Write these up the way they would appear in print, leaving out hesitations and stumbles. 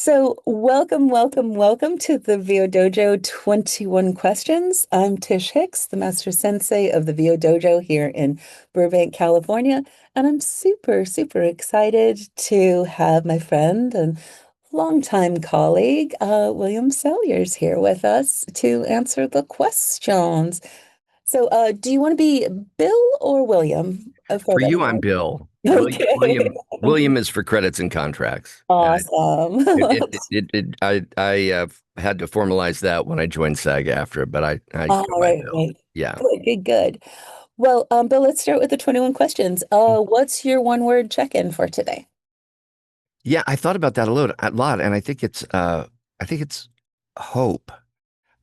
So, welcome to the VO Dojo 21 Questions. I'm Tish Hicks, the Master Sensei of the VO Dojo here in Burbank, California. And I'm super excited to have my friend and longtime colleague, William Salyers, here with us to answer the questions. So, do you want to be Bill or William for For this? you, I'm Bill. William, Okay. William, William is for credits and contracts. Awesome. I had to formalize that when I joined SAG after, but I All go by right, Bill. right. Yeah. Good. Well, Bill, let's start with the 21 questions. What's your one word check-in for today? Yeah, I thought about that a lot, and I think it's hope.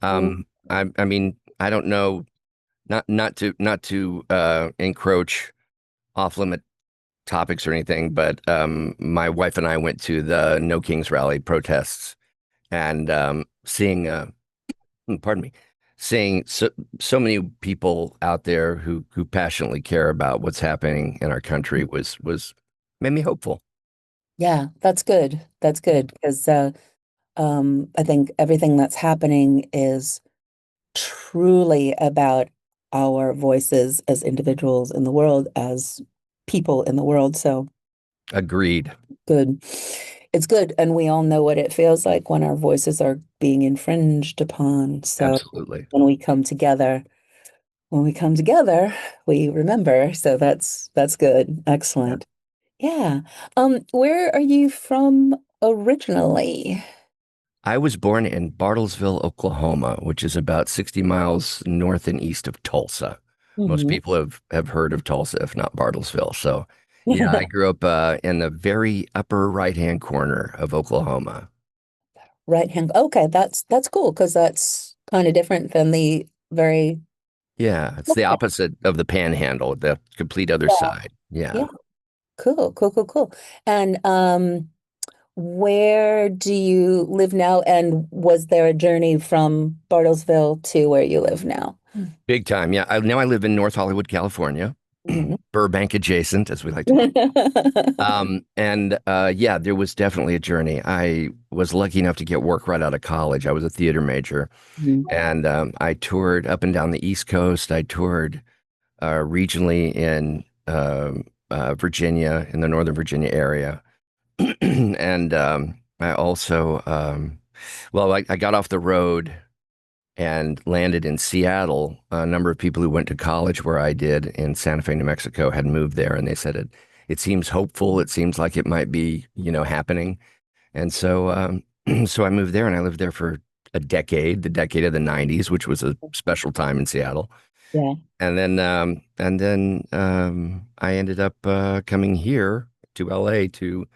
Mm. I mean, I don't know, not to encroach off limit topics or anything, but my wife and I went to the No Kings rally protests and seeing pardon me, seeing so many people out there who passionately care about what's happening in our country was made me hopeful. Yeah, that's good. That's good because I think everything that's happening is truly about our voices as individuals in the world, as people in the world. So Agreed. good. It's good. And we all know what it feels like when our voices are being infringed upon. So Absolutely. when we come together, when we come together, we remember. So that's good. Yeah. Excellent. Yeah. Where are you from originally? I was born in Bartlesville, Oklahoma, which is about 60 miles north and east of Tulsa. Most Hmm. people have heard of Tulsa, if not Bartlesville. So, yeah, I grew up in the very upper right-hand corner of Oklahoma. Right hand. Okay, that's cool because that's kind of different than the very Yeah, it's the okay. opposite of the panhandle, the complete other Yeah. side. Yeah. Yeah. Cool. And where do you live now? And was there a journey from Bartlesville to where you live now? Big time. Yeah. Now I live in North Hollywood, California, Mhm. Burbank adjacent, as we like to call it. And yeah, there was definitely a journey. I was lucky enough to get work right out of college. I was a theater major, Mhm. and I toured up and down the East Coast. I toured regionally in Virginia, in the Northern Virginia area. And I also, well, I got off the road and landed in Seattle. A number of people who went to college where I did in Santa Fe, New Mexico, had moved there, and they said it seems hopeful. It seems like it might be, happening. And so, so I moved there, and I lived there for a decade, the decade of the '90s, which was a special time in Seattle. Yeah. And then I ended up coming here to LA to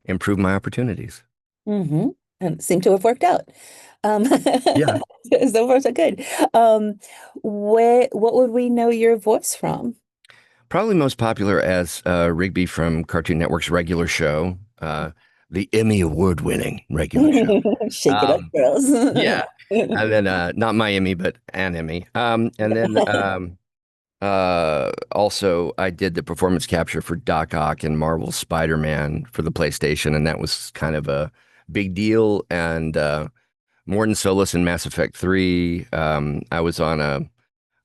improve my opportunities. Hmm. And seem to have worked out. Um, Yeah. so far so good. Um, what would we know your voice from? Probably most popular as Rigby from Cartoon Network's regular show, the Emmy award-winning regular show. Shake it up, Um, girls. yeah. And then not my Emmy, but an Emmy. And then also I did the performance capture for Doc Ock and Marvel's Spider-Man for the PlayStation, and that was kind of a big deal. And Morton Solus in Mass Effect 3. I was on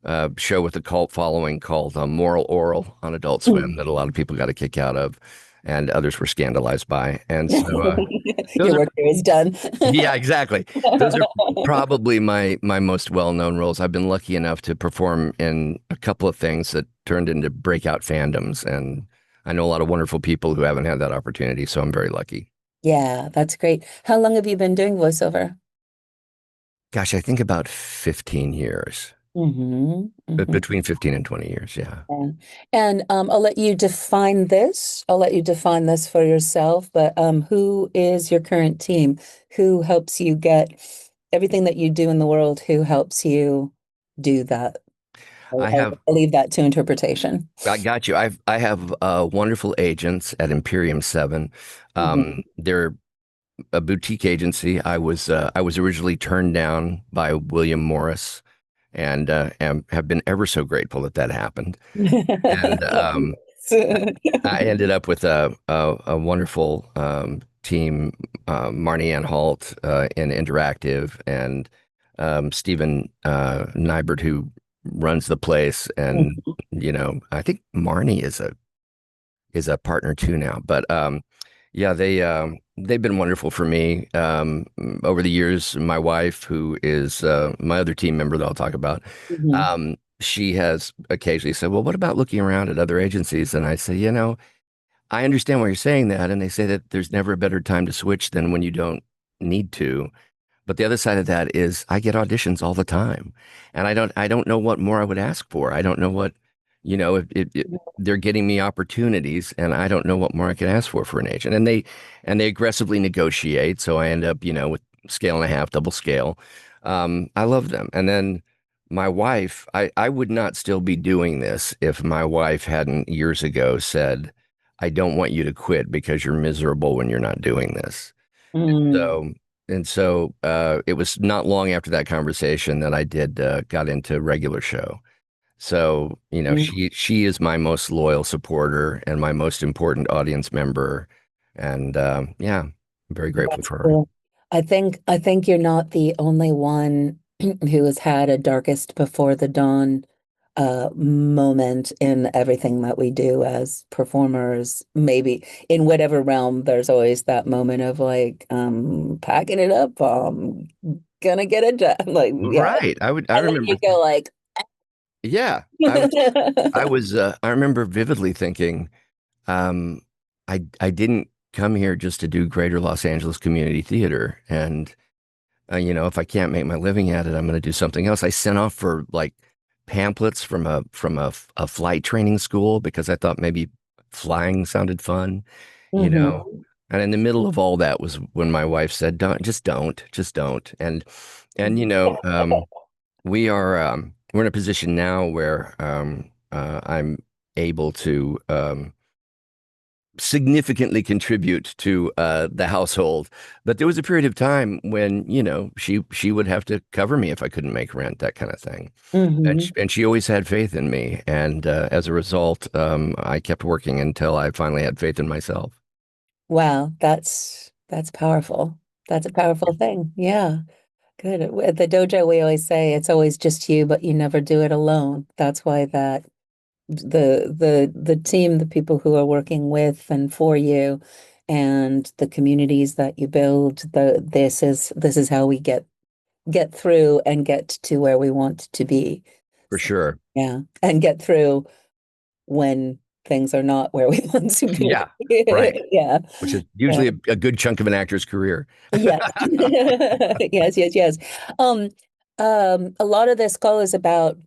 a show with a cult following called Moral Oral on Adult Swim that a lot of people got a kick out of, and others were scandalized by. And so those Your are, work here is done. yeah, exactly. Those are probably my most well-known roles. I've been lucky enough to perform in a couple of things that turned into breakout fandoms, and I know a lot of wonderful people who haven't had that opportunity, so I'm very lucky. Yeah, that's great. How long have you been doing voiceover? Gosh, I think about 15 years, Hmm. but Hmm. between 15 and 20 years, yeah. Yeah. And I'll let you define this. I'll let you define this for yourself, but who is your current team? Who helps you get everything that you do in the world? Who helps you do that? I have I'll leave that to interpretation. I got you. I have wonderful agents at Imperium 7. Mhm. They're a boutique agency. I was originally turned down by William Morris, and have been ever so grateful that that happened. And I ended up with a wonderful team, Marnie Ann Holt in Interactive, and Stephen Nybert, who runs the place. And, Mhm. I think Marnie is a partner too now. But yeah, they've been wonderful for me over the years. My wife, who is my other team member that I'll talk about, Mhm. she has occasionally said, "Well, what about looking around at other agencies?" And I say, I understand why you're saying that, and they say that there's never a better time to switch than when you don't need to. But the other side of that is I get auditions all the time, and I don't know what more I would ask for. I don't know what, if they're getting me opportunities, and I don't know what more I could ask for an agent. And they aggressively negotiate, so I end up, with scale and a half, double scale. I love them. And then my wife, I would not still be doing this if my wife hadn't years ago said, "I don't want you to quit because you're miserable when you're not doing this." Mm. So it was not long after that conversation that I did got into regular show. So, Mm. she is my most loyal supporter and my most important audience member. And yeah, I'm very grateful That's for her. cool. I think you're not the only one who has had a darkest before the dawn moment in everything that we do as performers. Maybe in whatever realm, there's always that moment of like, packing it up, gonna get a job. Like, yeah. Right. I And then you remember. go like, Yeah, I remember vividly thinking, um, I didn't come here just to do Greater Los Angeles Community Theater. And if I can't make my living at it, I'm going to do something else. I sent off for like pamphlets from a flight training school because I thought maybe flying sounded fun, you know. Mhm. And in the middle of all that was when my wife said, just don't." And we're in a position now where I'm able to significantly contribute to the household. But there was a period of time when, she would have to cover me if I couldn't make rent, that kind of thing. And Mhm. she always had faith in me. And as a result, I kept working until I finally had faith in myself. Wow, that's powerful. That's a powerful thing. Yeah. Good. At the dojo, we always say it's always just you, but you never do it alone. That's why that the team, the people who are working with and for you, and the communities that you build, this is how we get through and get to where we want to be. For So, sure. yeah, and get through when things are not where we want to be. Yeah. Right. Yeah. Which is Yeah. usually a good chunk of an actor's career. Yes. Yes, yes, yes. Um, a lot of this call is about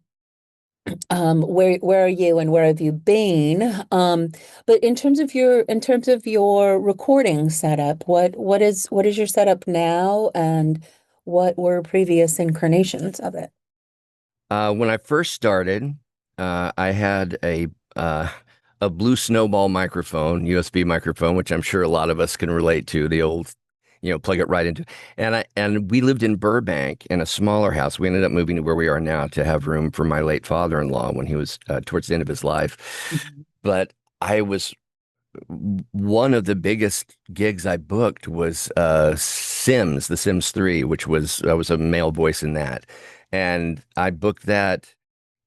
where are you and where have you been? But in terms of your recording setup, what is your setup now and what were previous incarnations of it? When I first started, I had a blue snowball microphone, USB microphone, which I'm sure a lot of us can relate to. The old, plug it right into. And we lived in Burbank in a smaller house. We ended up moving to where we are now to have room for my late father-in-law when he was towards the end of his life. Mhm. But I was one of the biggest gigs I booked was Sims, The Sims 3, which was I was a male voice in that. And I booked that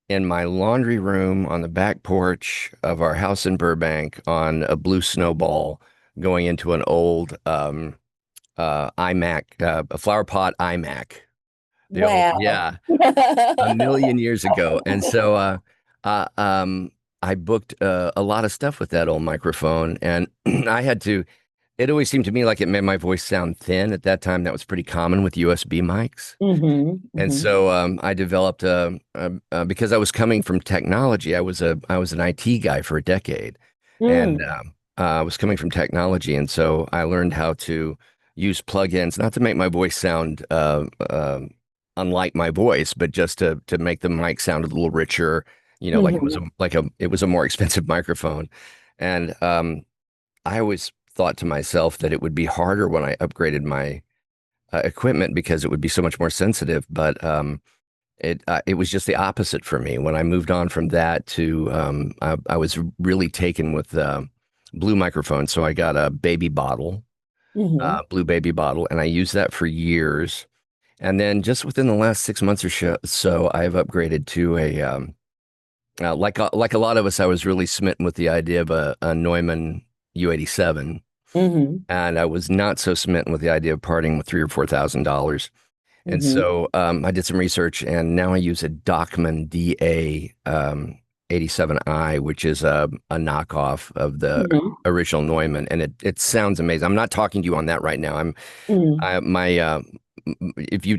in my laundry room on the back porch of our house in Burbank on a blue snowball going into an old iMac, a flower pot iMac. The old, Wow. yeah, a million years ago. And so uh, um, I booked a lot of stuff with that old microphone. And I had to, it always seemed to me like it made my voice sound thin. At that time, that was pretty common with USB mics. And Hmm. so I developed because I was coming from technology. I was an IT guy for a decade, and Mm. I was coming from technology, and so I learned how to use plugins, not to make my voice sound unlike my voice, but just to make the mic sound a little richer. Like Hmm. it was a more expensive microphone, and I always thought to myself that it would be harder when I upgraded my equipment because it would be so much more sensitive. But it was just the opposite for me. When I moved on from that to I was really taken with blue microphones, so I got a baby bottle Mm-hmm. Blue Baby bottle, and I used that for years. And then just within the last 6 months or so, I've upgraded to like a lot of us, I was really smitten with the idea of a Neumann U87, Mm-hmm. and I was not so smitten with the idea of parting with $3,000 or $4,000. And Mm-hmm. so I did some research, and now I use a Dockman DA 87i, which is a knockoff of the Mm-hmm. original Neumann, and it sounds amazing. I'm not talking to you on that right now. Mm-hmm. I my if you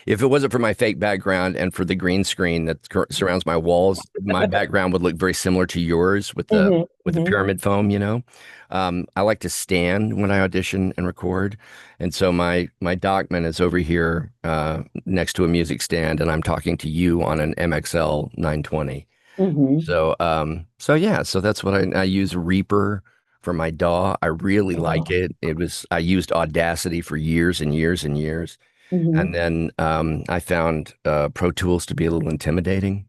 if it wasn't for my fake background and for the green screen that surrounds my walls, my background would look very similar to yours with the Mm-hmm. pyramid foam, you know. I like to stand when I audition and record, and so my Dockman is over here next to a music stand, and I'm talking to you on an MXL 920. Mm-hmm. So yeah, so that's what I use Reaper for my DAW. I really like Oh. it. I used Audacity for years and years and years. Mm-hmm. And then I found Pro Tools to be a little intimidating.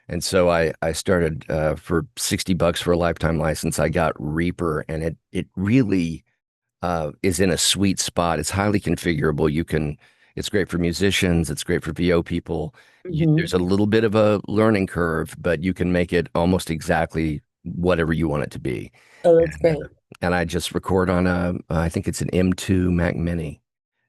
And so I started for $60 for a lifetime license. I got Reaper, and it really is in a sweet spot. It's highly configurable. It's great for musicians. It's great for VO people. Mm-hmm. There's a little bit of a learning curve, but you can make it almost exactly whatever you want it to be. Oh, that's And, great. and I just record on I think it's an M2 Mac Mini,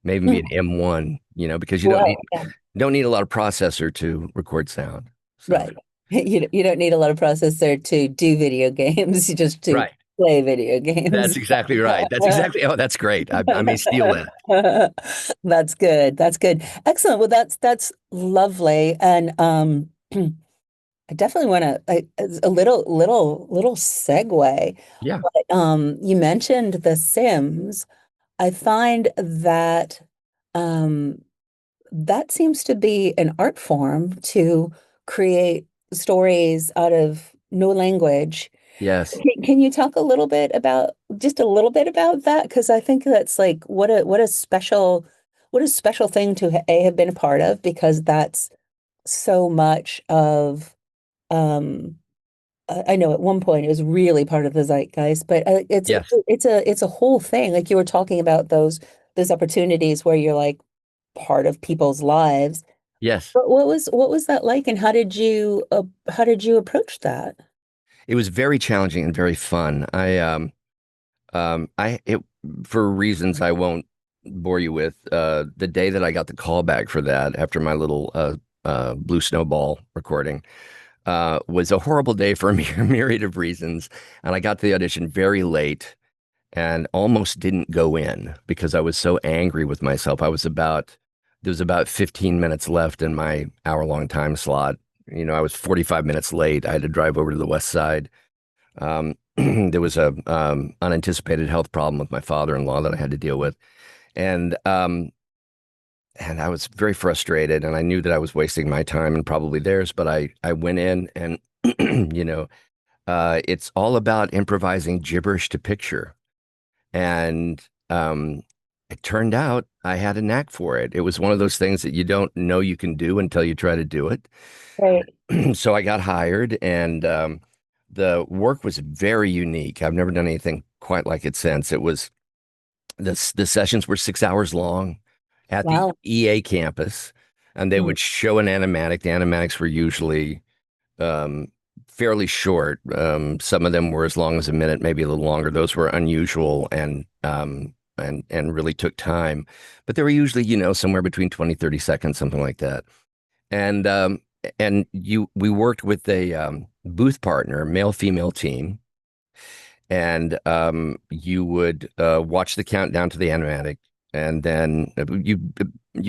maybe be an Mm. M1, because you Well, yeah, don't need a lot of processor to record sound. So, right. You don't need a lot of processor to do video games, you just to right. play video That's games. exactly right. Oh, that's great. I may steal that. That's good. That's good. Excellent. Well, that's lovely. And I definitely want to a little segue. Yeah. But you mentioned The Sims. I find that um that seems to be an art form to create stories out of no language. Yes. Can you talk a little bit about just a little bit about that? Because I think that's like what a special thing to have been a part of, because that's so much of I know at one point it was really part of the zeitgeist, but Yes. it's a whole thing. Like you were talking about those opportunities where you're like part of people's lives. Yes. But what was that like, and how did you approach that? It was very challenging and very fun. I it for reasons I won't bore you with. The day that I got the call back for that after my little Blue Snowball recording was a horrible day for a myriad of reasons, and I got to the audition very late and almost didn't go in because I was so angry with myself. There was about 15 minutes left in my hour-long time slot. I was 45 minutes late. I had to drive over to the West Side. There was a unanticipated health problem with my father-in-law that I had to deal with, and I was very frustrated, and I knew that I was wasting my time and probably theirs. But I went in, and it's all about improvising gibberish to picture, and it turned out I had a knack for it. It was one of those things that you don't know you can do until you try to do it. Right. So I got hired, and the work was very unique. I've never done anything quite like it since. The sessions were 6 hours long at the Wow. EA campus, and they Mm. would show an animatic. The animatics were usually um, fairly short. Some of them were as long as a minute, maybe a little longer. Those were unusual and really took time, but they were usually, somewhere between 20, 30 seconds, something like that. And we worked with a booth partner, male female team, and you would watch the countdown to the animatic, and then you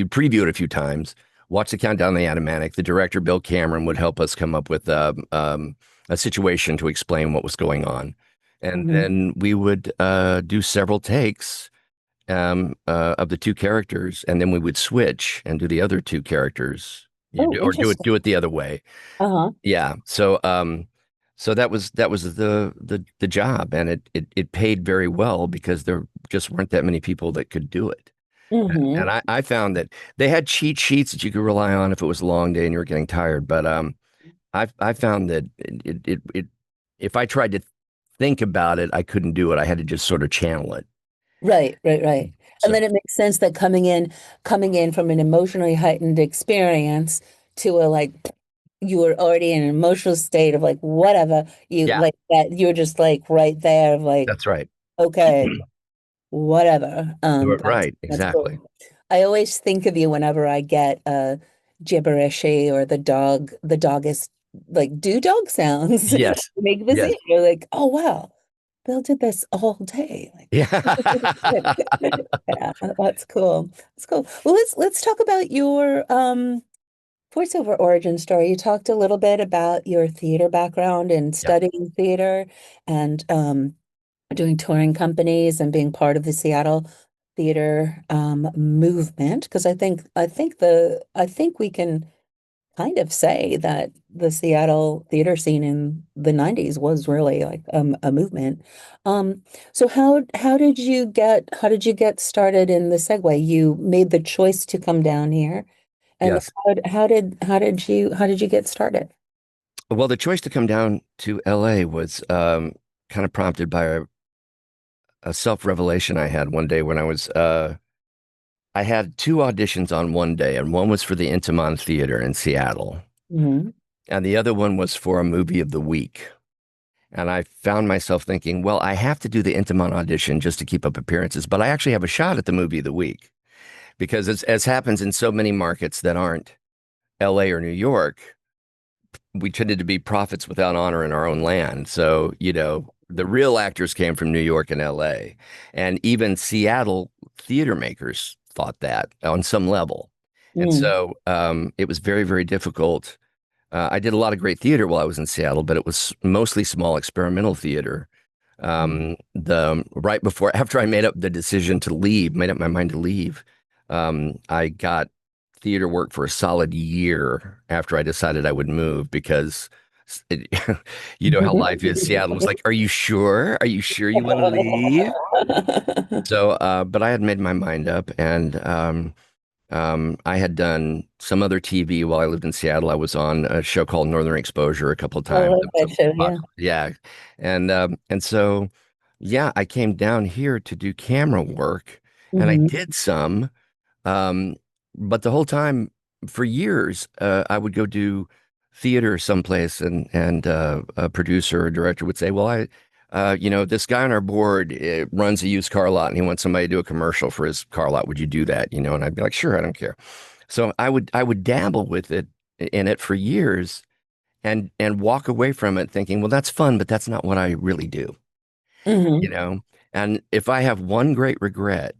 preview it a few times. Watch the countdown to the animatic. The director, Bill Cameron, would help us come up with a situation to explain what was going on, and Mhm. then we would do several takes of the two characters, and then we would switch and do the other two characters, Oh, or do it interesting. do it the other way. Uh-huh. Yeah. So that was the job, and it paid very well because there just weren't that many people that could do it. And Hmm. I found that they had cheat sheets that you could rely on if it was a long day and you were getting tired. But I found that if I tried to think about it, I couldn't do it. I had to just sort of channel it. Right, right, right. And So then it makes sense that coming in from an emotionally heightened experience to a like you were already in an emotional state of like whatever you yeah, like that you're just like right there of like that's right. okay, whatever. Right, That's exactly. cool. I always think of you whenever I get gibberishy or the dog is like do dog sounds Yes. make the Yes. scene. You're like, oh wow, Bill did this all day. Like Yeah. yeah, that's cool. That's cool. Well, let's talk about your voiceover origin story. You talked a little bit about your theater background and Yep. studying theater and doing touring companies and being part of the Seattle theater movement. Because I think we can kind of say that the Seattle theater scene in the 90s was really like a movement. Um, so how did you get started in the segue? You made the choice to come down here, and Yes. how did you get started? Well, the choice to come down to LA was kind of prompted by a self-revelation I had one day when I had two auditions on one day, and one was for the Intiman Theater in Seattle, Hmm. and the other one was for a movie of the week. And I found myself thinking, well, I have to do the Intiman audition just to keep up appearances, but I actually have a shot at the movie of the week because as happens in so many markets that aren't LA or New York, we tended to be prophets without honor in our own land. So, the real actors came from New York and LA. And even Seattle theater makers thought that on some level. And Mm. so it was very, very difficult. I did a lot of great theater while I was in Seattle, but it was mostly small experimental theater. The right before, after I made up the decision to leave, made up my mind to leave, I got theater work for a solid year after I decided I would move because it, you know how life is. Seattle was like, "Are you sure? Are you sure you want to leave?" So, but I had made my mind up, and I had done some other TV while I lived in Seattle. I was on a show called Northern Exposure a couple of I times. love It was that show, a yeah. yeah, and so yeah, I came down here to do camera work, and I Hmm. did some. Um, but the whole time, for years, I would go do theater someplace, and a producer or director would say, "Well, this guy on our board runs a used car lot, and he wants somebody to do a commercial for his car lot. Would you do that?" And I'd be like, "Sure, I don't care." So I would dabble with it in it for years, and walk away from it thinking, "Well, that's fun, but that's not what I really do." You Hmm. know. And if I have one great regret,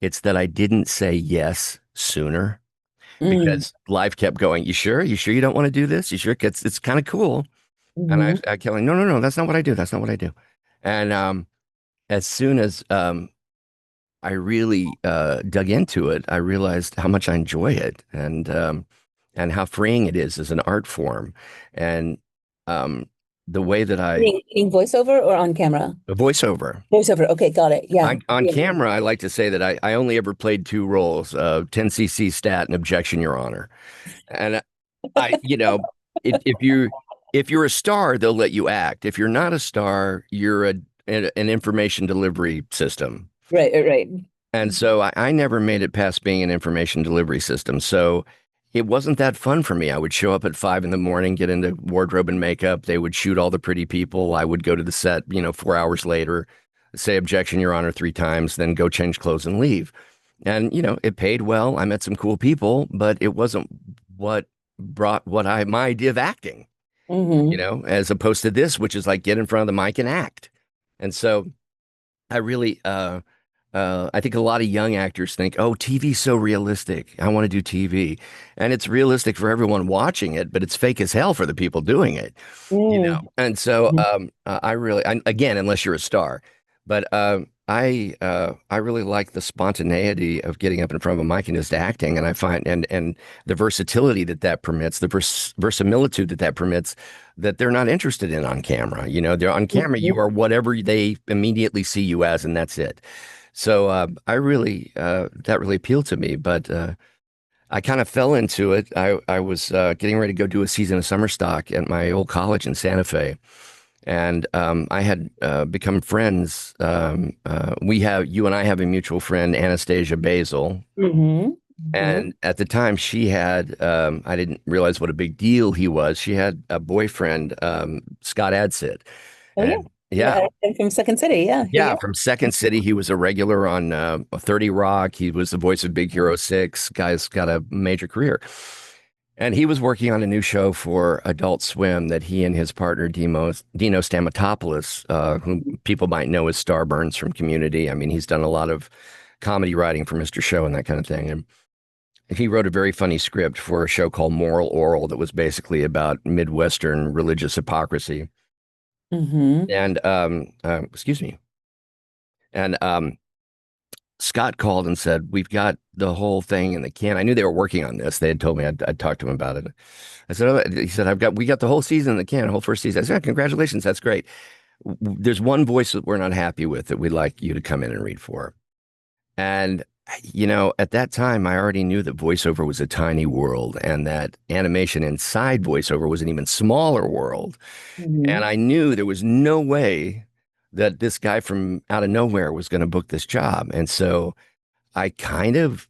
it's that I didn't say yes sooner Hmm. because life kept going. You sure? You sure you don't want to do this? You sure? It's kind of cool. And I, Hmm. I kept like, no, no, no, that's not what I do. That's not what I do. And as soon as I really dug into it, I realized how much I enjoy it and how freeing it is as an art form. And um, the way that Meaning voiceover or on camera? voiceover. Voiceover. Okay, got it. Yeah. On Yeah. camera, I like to say that I only ever played two roles, 10cc stat and objection, Your Honor. And if you're a star, they'll let you act. If you're not a star, you're an information delivery system. Right, right, right. And so I never made it past being an information delivery system. So it wasn't that fun for me. I would show up at 5 in the morning, get into wardrobe and makeup. They would shoot all the pretty people. I would go to the set, 4 hours later, say objection, Your Honor, three times, then go change clothes and leave. And, it paid well. I met some cool people, but it wasn't what brought my idea of acting, Hmm. as opposed to this, which is like get in front of the mic and act. And so I really, I think a lot of young actors think, oh, TV's so realistic. I want to do TV. And it's realistic for everyone watching it, but it's fake as hell for the people doing it. Mm. And so again, unless you're a star, but I really like the spontaneity of getting up in front of a mic and just acting. And I find, and the versatility that permits, the verisimilitude that permits, that they're not interested in on camera. They're on camera, you are whatever they immediately see you as, and that's it. So that really appealed to me, but I kind of fell into it. I was getting ready to go do a season of summer stock at my old college in Santa Fe, And I had become friends. You and I have a mutual friend, Anastasia Basil. Hmm. Hmm. And at the time, she had, I didn't realize what a big deal he was. She had a boyfriend, Scott Adsit. Oh yeah. And yeah, Yeah, I'm from Second City. Yeah, yeah, yeah, from Second City. He was a regular on 30 Rock. He was the voice of Big Hero 6. Guy's got a major career. And he was working on a new show for Adult Swim that he and his partner Dino Stamatopoulos, who people might know as Starburns from Community. I mean, he's done a lot of comedy writing for Mr. Show and that kind of thing. And he wrote a very funny script for a show called Moral Oral that was basically about Midwestern religious hypocrisy. yeah. And excuse me. And Scott called and said, "We've got the whole thing in the can." I knew they were working on this. They had told me I'd talked to him about it. I said, "Oh," he said, we got the whole season in the can, the whole first season." I said, "Yeah, congratulations. That's great. There's one voice that we're not happy with that we'd like you to come in and read for." And, at that time, I already knew that voiceover was a tiny world and that animation inside voiceover was an even smaller world. And Hmm. I knew there was no way that this guy from out of nowhere was going to book this job. And so I kind of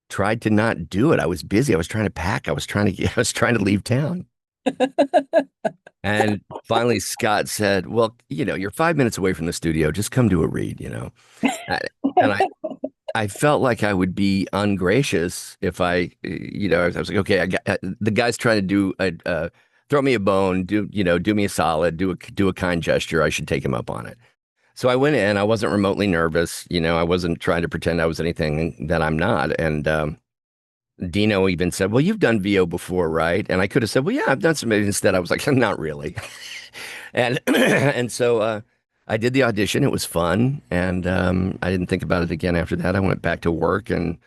tried to not do it. I was busy. I was trying to pack. I was trying to leave town. And finally Scott said, "Well, you're 5 minutes away from the studio. Just come do a read." Uh, And I felt like I would be ungracious if I was like, okay, the guy's trying to throw me a bone, do me a solid, do a kind gesture. I should take him up on it. So I went in. I wasn't remotely nervous. I wasn't trying to pretend I was anything that I'm not. And Dino even said, "Well, you've done VO before, right?" And I could have said, "Well, yeah, I've done some." Instead, I was like, "Not really." And and so I did the audition. It was fun, and I didn't think about it again after that. I went back to work, and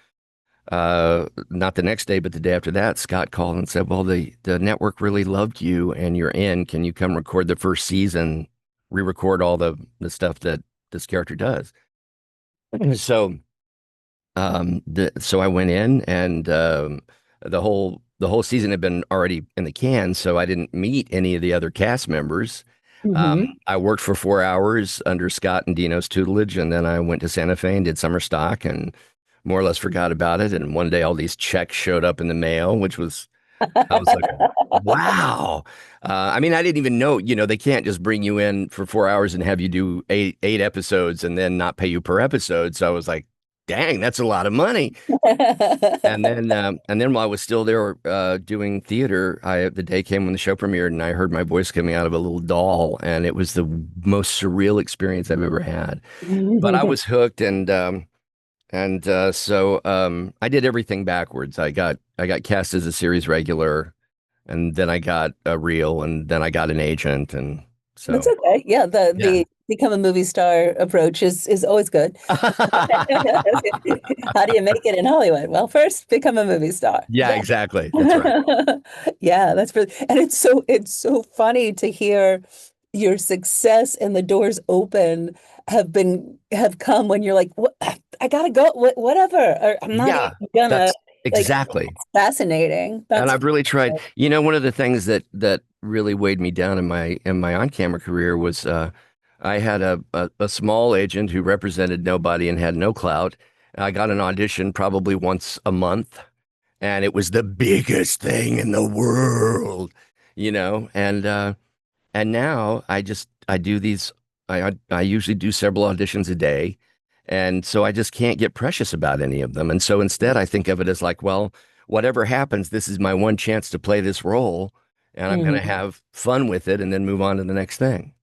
not the next day, but the day after that, Scott called and said, "Well, the network really loved you, and you're in. Can you come record the first season, re-record all the stuff that this character does?" So so I went in, and the whole season had been already in the can, so I didn't meet any of the other cast members. Hmm. I worked for 4 hours under Scott and Dino's tutelage, and then I went to Santa Fe and did summer stock, and more or less forgot about it. And one day, all these checks showed up in the mail, I was like, wow. I mean, I didn't even know, they can't just bring you in for 4 hours and have you do eight episodes and then not pay you per episode. So I was like, dang, that's a lot of money. And then while I was still there doing theater, the day came when the show premiered, and I heard my voice coming out of a little doll, and it was the most surreal experience I've ever had. But I was hooked, and so I did everything backwards. I got cast as a series regular, and then I got a reel, and then I got an agent, and That's so okay. Yeah, the yeah. the become a movie star approach is always good. How do you make it in Hollywood? Well, first become a movie star. Yeah, Yeah. exactly. That's right. Yeah, that's really, and it's so funny to hear your success and the doors open have come when you're like, what, I gotta go, whatever, or I'm not even Yeah, gonna that's like. exactly. It's fascinating. And That's I've really tried. One of the things that really weighed me down in my on-camera career was I had a small agent who represented nobody and had no clout. I got an audition probably once a month, and it was the biggest thing in the world, and now I do these. I usually do several auditions a day, and so I just can't get precious about any of them. And so instead, I think of it as like, well, whatever happens, this is my one chance to play this role, and I'm going to Mhm. have fun with it, and then move on to the next thing.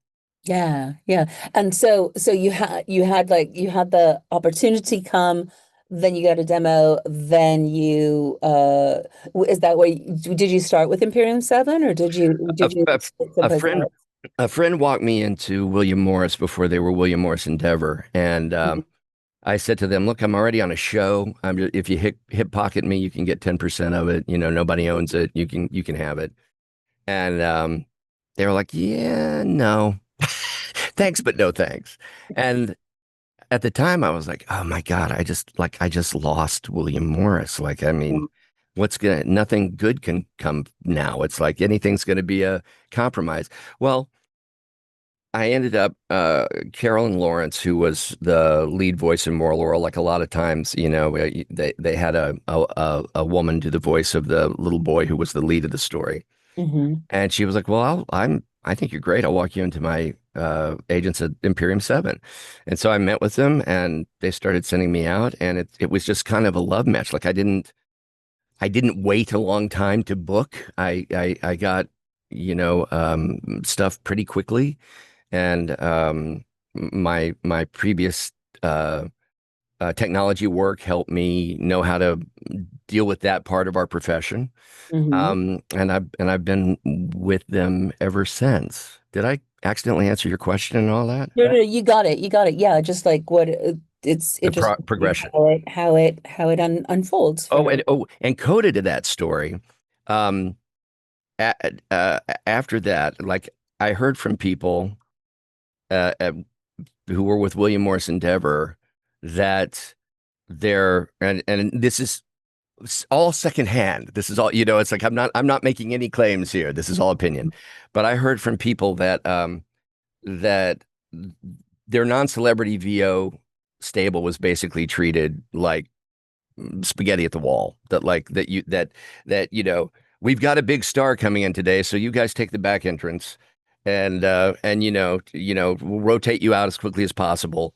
Yeah, yeah. And so you had the opportunity come, then you got a demo, then is that where did you start with Imperium 7 or did you A, did you a, take a someplace friend, else? a friend walked me into William Morris before they were William Morris Endeavor, and I said to them, "Look, I'm already on a show. If you hip pocket me, you can get 10% of it. Nobody owns it. You can have it." And they were like, "Yeah, no, thanks, but no thanks." And at the time, I was like, "Oh my God, I just lost William Morris. Like, I mean, nothing good can come now. It's like anything's gonna be a compromise." Well, I ended up Carolyn Lawrence, who was the lead voice in Moral Orel. Like a lot of times, they had a woman do the voice of the little boy who was the lead of the story, Hmm. and she was like, "Well, I think you're great. I'll walk you into my agents at Imperium 7." And so I met with them, and they started sending me out, and it was just kind of a love match. Like I didn't wait a long time to book. I got stuff pretty quickly, and my previous uh, technology work helped me know how to deal with that part of our profession. Hmm. And I've been with them ever since. Did I accidentally answer your question and all that? No, no, you got it. You got it. Yeah, just like what it's The interesting progression. how it unfolds Oh, for. and coded to that story. Um, After that, like I heard from people at who were with William Morris Endeavor that and this is all secondhand. This is all, it's like I'm not making any claims here. This is all opinion. But I heard from people that their non-celebrity VO stable was basically treated like spaghetti at the wall. That like that we've got a big star coming in today, so you guys take the back entrance, and we'll rotate you out as quickly as possible.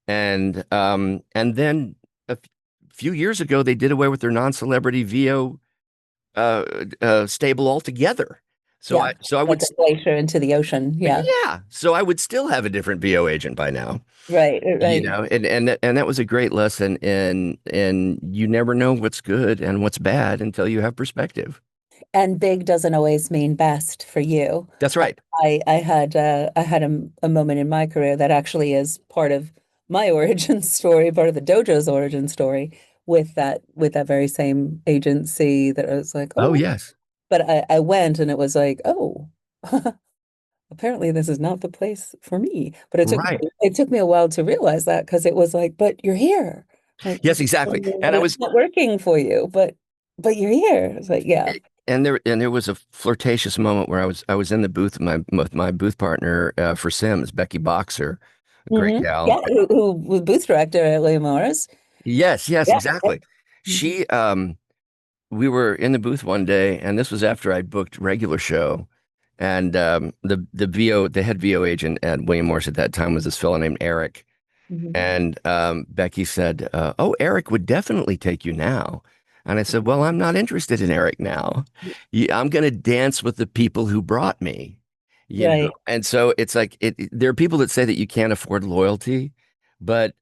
And then few years ago they did away with their non-celebrity VO stable altogether. So Yeah, I like would, a glacier into the ocean. Yeah, yeah, so I would still have a different VO agent by now. right, right. And that was a great lesson in you never know what's good and what's bad until you have perspective. And big doesn't always mean best for you. That's right. I had a moment in my career that actually is part of my origin story, part of the dojo's origin story with that very same agency that I was like, Oh, oh, yes. but I went and it was like, oh, apparently this is not the place for me. But Right. it took me a while to realize that because it was like, but you're here. Like, Yes, exactly. but And I it's was not working for you, but you're here. It's like, yeah. and there was a flirtatious moment where I was in the booth with my booth partner for Sims, Becky Boxer, a great Hmm. gal. Yeah, who was booth director at William Morris. Yes, yes, Yeah. Yeah. exactly. Mhm. She We were in the booth one day, and this was after I booked regular show. And the head VO agent at William Morris at that time was this fellow named Eric. Mhm. And Becky said, "Oh, Eric would definitely take you now." And I said, "Well, I'm not interested in Eric now. I'm going to dance with the people who brought me, you know." Right, And so it's like there are people that say that you can't afford loyalty, but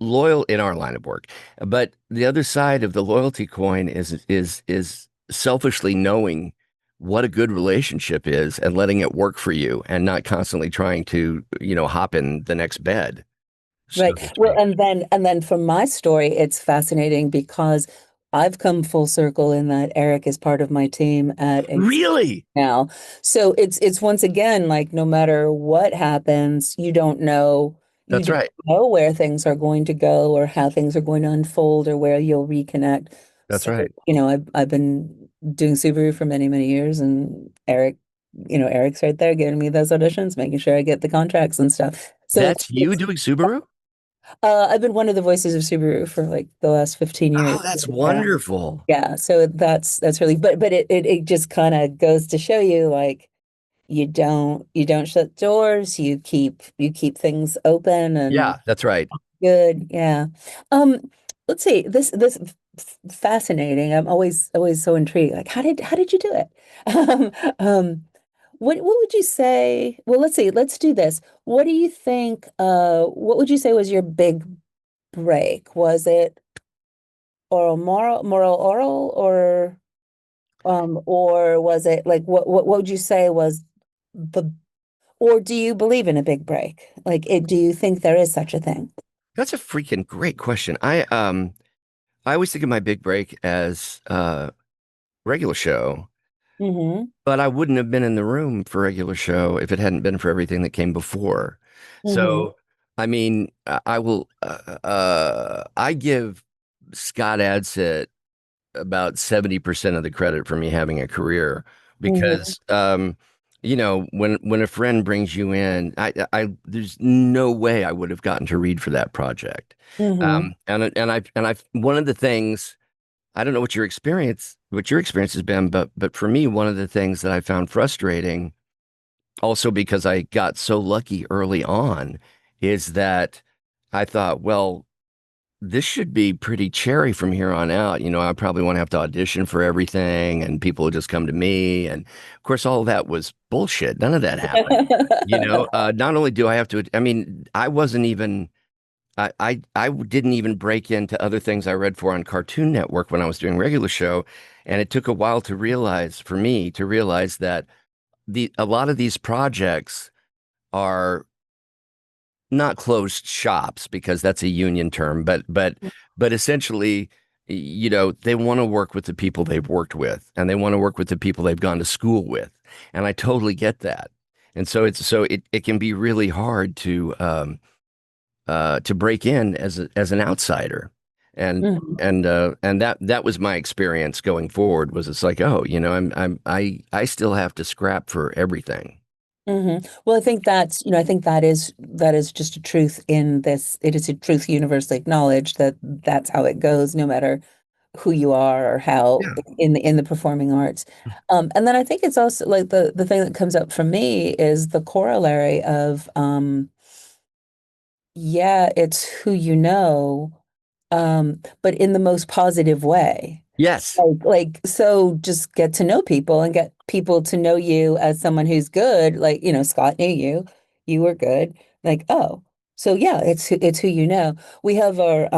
loyal in our line of work. But the other side of the loyalty coin is selfishly knowing what a good relationship is and letting it work for you and not constantly trying to, hop in the next bed, so right. to Well, speak. and then from my story, it's fascinating because I've come full circle in that Eric is part of my team at Really? now. So it's once again like no matter what happens, you That's don't right. know where things are going to go or how things are going to unfold or where you'll reconnect. That's So, right. I've been doing Subaru for many, many years and Eric's right there giving me those auditions, making sure I get the contracts and stuff. So That's you doing Subaru? I've been one of the voices of Subaru for like the last 15 years. Oh, that's Yeah. wonderful. Yeah, so that's really but it just kind of goes to show you like you don't shut doors, you keep things open and Yeah, that's right. good. Yeah. Um let's see. This fascinating. I'm always so intrigued. Like how did you do it? What would you say? Well, let's see. Let's do this. What do you think what would you say was your big break? Was it moral oral or was it like what would you say was the or do you believe in a big break? Like do you think there is such a thing? That's a freaking great question. I always think of my big break as regular show. Mm-hmm. But I wouldn't have been in the room for regular show if it hadn't been for everything that came before. Mm-hmm. So, I mean, I give 𝗧𝗶𝗺 𝗦𝘁 about 70% of the credit for me having a career Mm-hmm. because, when a friend brings you in, there's no way I would have gotten to read for that project. Hmm. And I one of the things, I don't know what your experience has been, but for me, one of the things that I found frustrating, also because I got so lucky early on, is that I thought, well, this should be pretty cherry from here on out. I probably won't have to audition for everything and people will just come to me. And of course, all of that was bullshit. None of that happened. Not only do I have to, I mean, I wasn't even, I didn't even break into other things I read for on Cartoon Network when I was doing regular show. And it took a while to realize, for me to realize that a lot of these projects are not closed shops because that's a union term, but essentially, they want to work with the people they've worked with, and they want to work with the people they've gone to school with, and I totally get that. And it can be really hard to break in as an outsider, and Hmm. and that was my experience going forward. Was it's like, oh, I still have to scrap for everything. Hmm. Well, I think I think that is just a truth in this. It is a truth universally acknowledged that that's how it goes, no matter who you are or how Yeah. in the performing arts. And then I think it's also like the thing that comes up for me is the corollary of yeah, it's who you know, but in the most positive way. Yes. So just get to know people and get people to know you as someone who's good. Like, Scott knew you, you were good. Like, oh, so yeah, it's who you know. We have our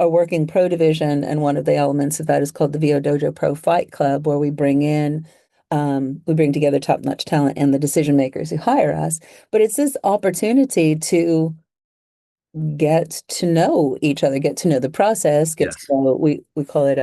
working pro division, and one of the elements of that is called the VO Dojo Pro Fight Club, where we bring together top-notch talent and the decision makers who hire us. But it's this opportunity to get to know each other, get to know the process, get to Yes. know, we call it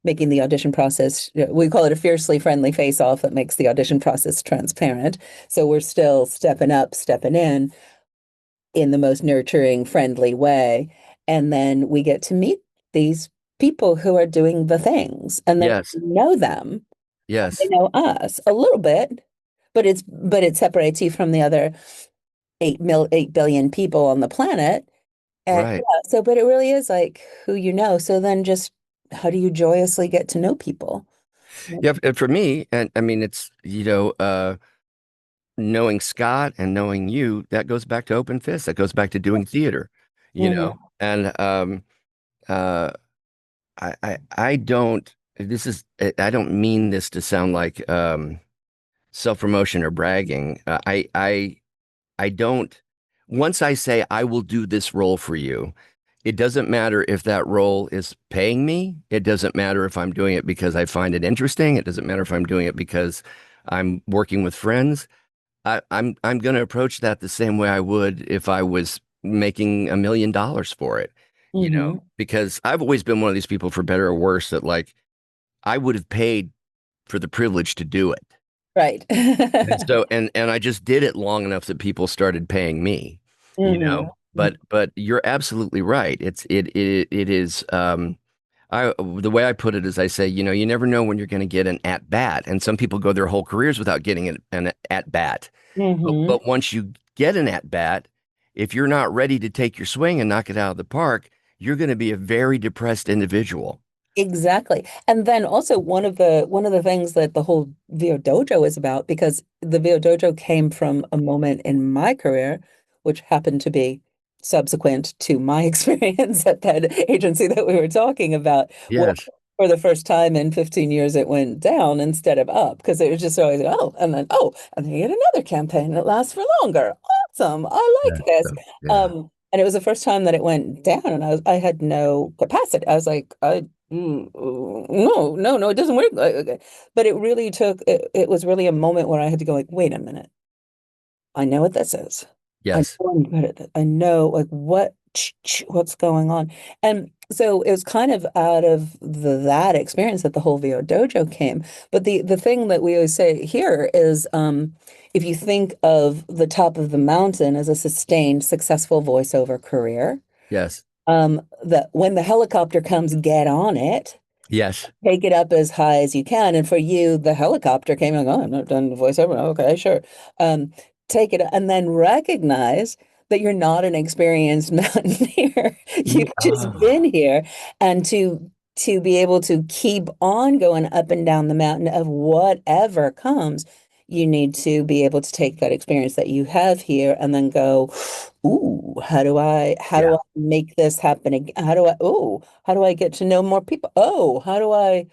making the audition process, we call it a fiercely friendly face-off that makes the audition process transparent. So we're still stepping up, stepping in the most nurturing, friendly way. And then we get to meet these people who are doing the things, and then Yes. we know them, they Yes. know us a little bit, but it separates you from the other 8 billion people on the planet. And Right. yeah, so, but it really is like who you know. So then just how do you joyously get to know people? Yeah, and for me, and I mean, it's, knowing Scott and knowing you, that goes back to Open Fist. That goes back to doing theater, Hmm. and uh, I don't, I don't mean this to sound like self-promotion or bragging. I don't, once I say I will do this role for you, it doesn't matter if that role is paying me. It doesn't matter if I'm doing it because I find it interesting. It doesn't matter if I'm doing it because I'm working with friends. I'm going to approach that the same way I would if I was making $1 million for it, Hmm. because I've always been one of these people, for better or worse, that like I would have paid for the privilege to do it. Right. And so and I just did it long enough that people started paying me, you know. Hmm. But you're absolutely right. It is the way I put it is I say, you never know when you're going to get an at bat, and some people go their whole careers without getting an at bat. Hmm. But once you get an at bat, if you're not ready to take your swing and knock it out of the park, you're going to be a very depressed individual. Exactly. And then also one of the things that the whole VO Dojo is about, because the VO Dojo came from a moment in my career, which happened to be subsequent to my experience at that agency that we were talking about, where Yes. for the first time in 15 years it went down instead of up, because it was just always, and then you get another campaign that lasts for longer. Awesome. I Yeah. like this. Yeah. And it was the first time that it went down, and I had no capacity. I was like, no, no, no, it doesn't work. Okay. But it was really a moment where I had to go like, wait a minute. I know what this is. I Yes. know I'm good at it. I know like what's going on. And so it was kind of out of that experience that the whole VO Dojo came. But the thing that we always say here is if you think of the top of the mountain as a sustained, successful voiceover career, Yes. that when the helicopter comes, get on it, Yes. Take it up as high as you can. And for you, the helicopter came like, oh, I've never done voiceover. Okay, sure. Um, Take it and then recognize that you're not an experienced mountaineer. You've just been Oh, here. And to be able to keep on going up and down the mountain of whatever comes, you need to be able to take that experience that you have here and then go, ooh, how do yeah. I make this happen again? How do I get to know more people? Oh, how do I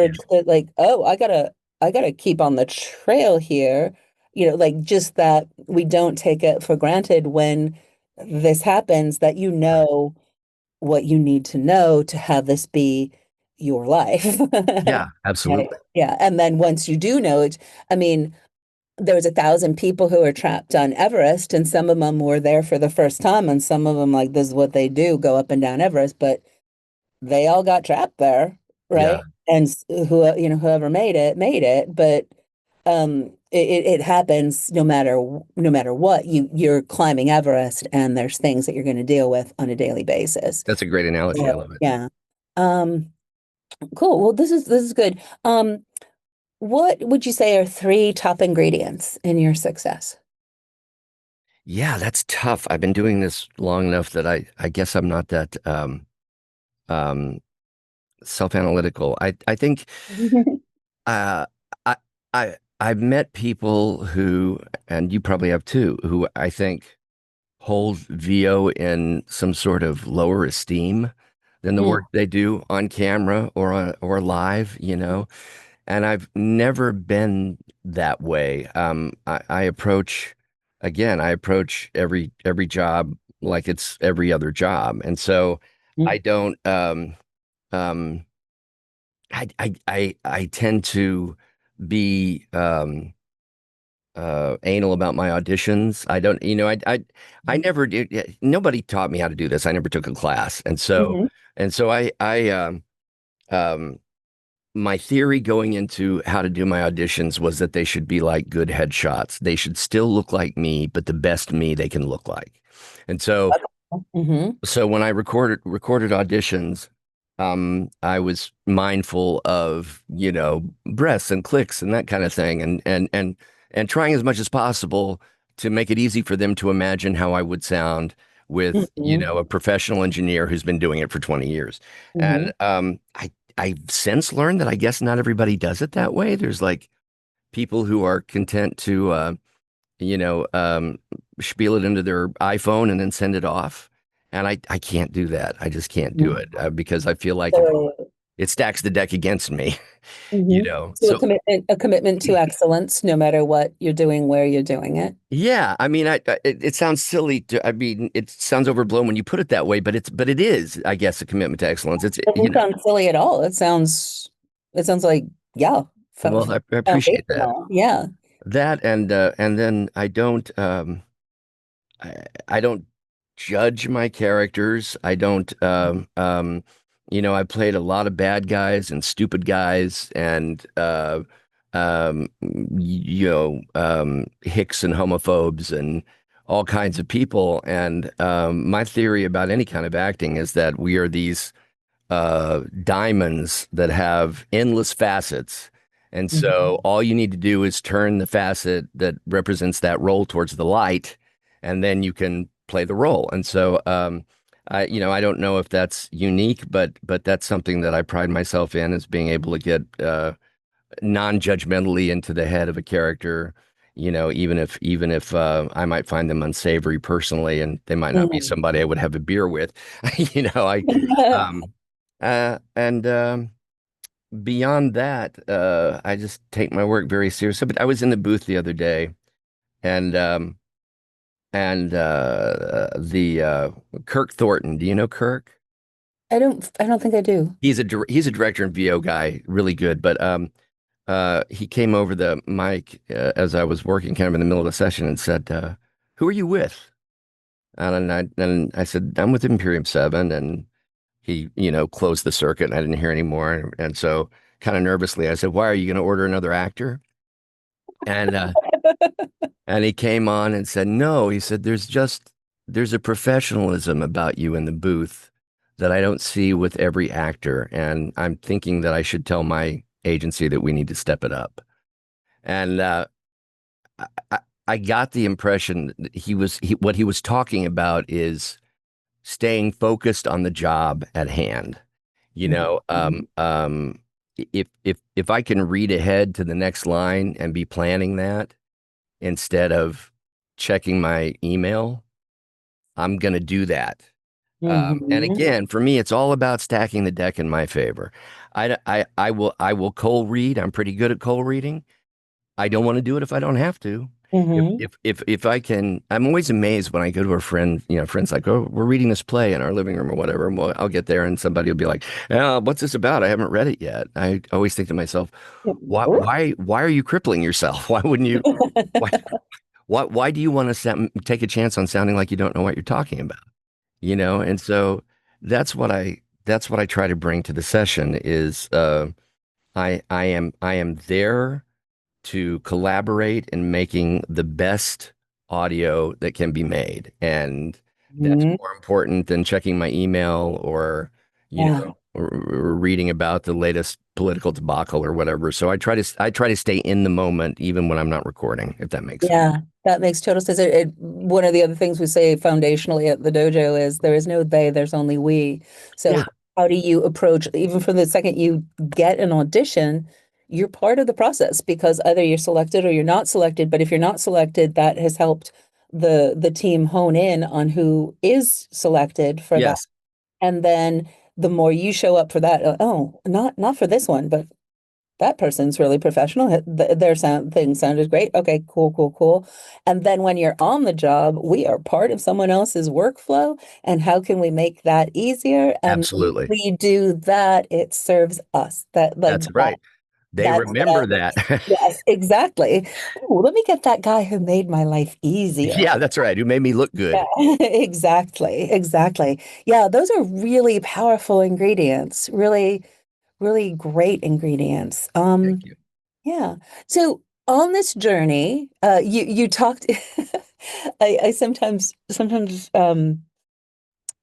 Yeah. leverage it? Like, oh, I gotta keep on the trail here. Like just that we don't take it for granted when this happens that you Right. know what you need to know to have this be your life. Yeah, Right. absolutely. Yeah. And then once you do know it, I mean, there was 1,000 people who were trapped on Everest, and some of them were there for the first time, and some of them like this is what they do, go up and down Everest, but they all got trapped there, right? Yeah, And whoever made it, but it happens no matter what. You're climbing Everest, and there's things that you're going to deal with on a daily basis. that's a great analogy. I So, love it. yeah. Um, cool. Well, this is good. What would you say are three top ingredients in your success? Yeah, that's tough. I've been doing this long enough that I guess I'm not that um self-analytical. I think uh I I've met people who, and you probably have too, who I think hold VO in some sort of lower esteem than the Mm, work they do on camera or live, you know. And I've never been that way. I approach, again, I approach every job like it's every other job, and so I mm, don't. Um, I tend to be anal about my auditions. I don't, I never did. Yeah, nobody taught me how to do this. I never took a class, mhm, and so um, my theory going into how to do my auditions was that they should be like good headshots. They should still look like me, but the best me they can look like. And so, mhm, when I recorded auditions, I was mindful of, breaths and clicks and that kind of thing, and trying as much as possible to make it easy for them to imagine how I would sound with, mhm, a professional engineer who's been doing it for 20 years. mhm. And I've since learned that I guess not everybody does it that way. There's like people who are content to you know, um, spiel it into their iPhone and then send it off. And I can't do that. I just can't do it because I feel like So, it stacks the deck against me, mhm. So So a commitment to excellence, no matter what you're doing, where you're doing it. yeah, I mean, it sounds silly to, I mean, it sounds overblown when you put it that way, but it is, I guess, a commitment to excellence. It's, It doesn't sound silly at all. It sounds like, yeah, well, I appreciate that. foundational. Yeah. That and then I don't judge my characters. I don't I played a lot of bad guys and stupid guys and Hicks and homophobes and all kinds of people. And my theory about any kind of acting is that we are these diamonds that have endless facets. And so Mhm. all you need to do is turn the facet that represents that role towards the light, and then you can play the role. And so I don't know if that's unique, but that's something that I pride myself in is being able to get non-judgmentally into the head of a character. Even if I might find them unsavory personally, and they might not be Mhm. somebody I would have a beer with, I um, and beyond that, I just take my work very seriously. But I was in the booth the other day, and the Kirk Thornton. Do you know Kirk? I don't think I do. He's a director and VO guy, really good. But he came over the mic as I was working, kind of in the middle of the session, and said, "Who are you with?" And I said, "I'm with Imperium 7," and he, closed the circuit, and I didn't hear any more. And so, kind of nervously, I said, "Why are you going to order another actor?" And he came on and said, "No," he said, "There's a professionalism about you in the booth that I don't see with every actor. And I'm thinking that I should tell my agency that we need to step it up. And I, I I got the impression that what he was talking about is staying focused on the job at hand. You know, Mhm. if I can read ahead to the next line and be planning that instead of checking my email, I'm going to do that. And Mhm. again, for me, it's all about stacking the deck in my favor. I will cold read. I'm pretty good at cold reading. I don't want to do it if I don't have to. Mhm. If I can, I'm always amazed when I go to a friend, friends like, oh, we're reading this play in our living room or whatever. And I'll get there and somebody will be like, what's this about? I haven't read it yet. I always think to myself, why are you crippling yourself? Why wouldn't you? Why, why do you want to take a chance on sounding like you don't know what you're talking about? And so that's what I try to bring to the session is I am there to collaborate in making the best audio that can be made. And that's Mhm. more important than checking my email or, Yeah. or reading about the latest political debacle or whatever. So I try to stay in the moment even when I'm not recording, if that makes sense. Yeah, that makes total sense. One of the other things we say foundationally at the dojo is there is no they, there's only we. Yeah. So how do you approach, even from the second you get an audition, you're part of the process because either you're selected or you're not selected. But if you're not selected, that has helped the team hone in on who is selected for that. Yes. And then the more you show up for that, oh, not for this one, but that person's really professional. Their thing sounded great. Okay, cool, cool, cool. And then when you're on the job, we are part of someone else's workflow. And how can we make that easier? And when Absolutely. we do that, it serves us. That like That's right. They that's what remember I, that. yes, exactly. Ooh, let me get that guy who made my life easier. Yeah, that's right. Who made me look good. Yeah, exactly, exactly. Yeah, those are really powerful ingredients. Really, really great ingredients. Thank you. Yeah. So on this journey, you talked. I sometimes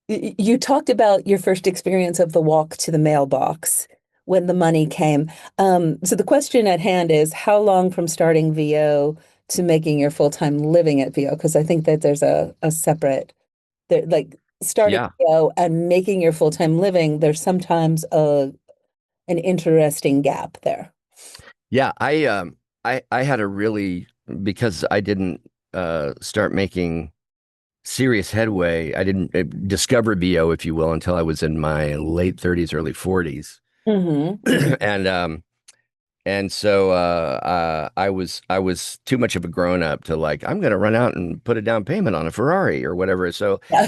you talked about your first experience of the walk to the mailbox when the money came. So the question at hand is, how long from starting VO to making your full-time living at VO? Because I think that there's a separate there, like starting Yeah. VO and making your full-time living. There's sometimes a an interesting gap there. Yeah, I had a really because I didn't start making serious headway. I didn't discover VO, if you will, until I was in my late 30s, early 40s. Mm-hmm. And so I was too much of a grown up to like I'm going to run out and put a down payment on a Ferrari or whatever. So Yeah.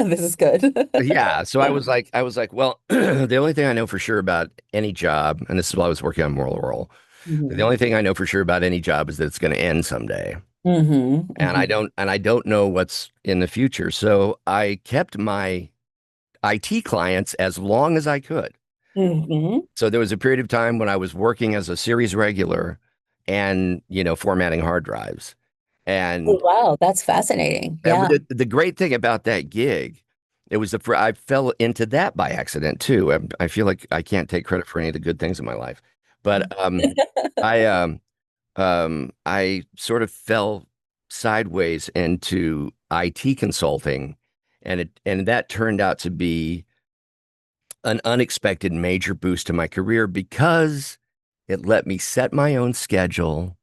This is good. yeah, so I was like, well, the only thing I know for sure about any job, and this is while I was working on Moral Oral, the Hmm. only thing I know for sure about any job is that it's going to end someday. Hmm. And I Hmm. don't know what's in the future. So I kept my IT clients as long as I could. Hmm. So there was a period of time when I was working as a series regular and, formatting hard drives. Oh, And wow, that's fascinating. and Yeah. the great thing about that gig, it was I fell into that by accident too. I feel like I can't take credit for any of the good things in my life, but I sort of fell sideways into IT consulting, and that turned out to be an unexpected major boost to my career because it let me set my own schedule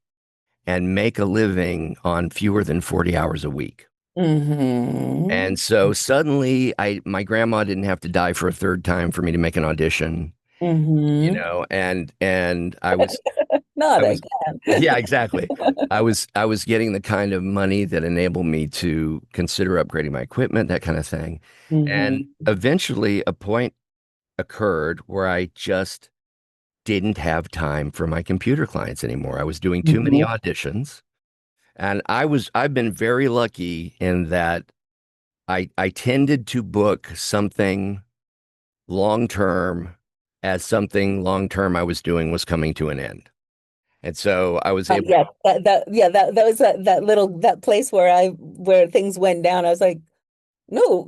and make a living on fewer than 40 hours a week. Hmm. And so suddenly my grandma didn't have to die for a third time for me to make an audition, Hmm. and I Not was again. yeah, exactly. I was getting the kind of money that enabled me to consider upgrading my equipment, that kind of thing. And Hmm. eventually a point occurred where I just didn't have time for my computer clients anymore. I was doing too many Hmm. auditions, and I've been very lucky in that I tended to book something long term as something long term I was doing was coming to an end. And so I was able, Yeah, that was that little that place where things went down. I was like, no,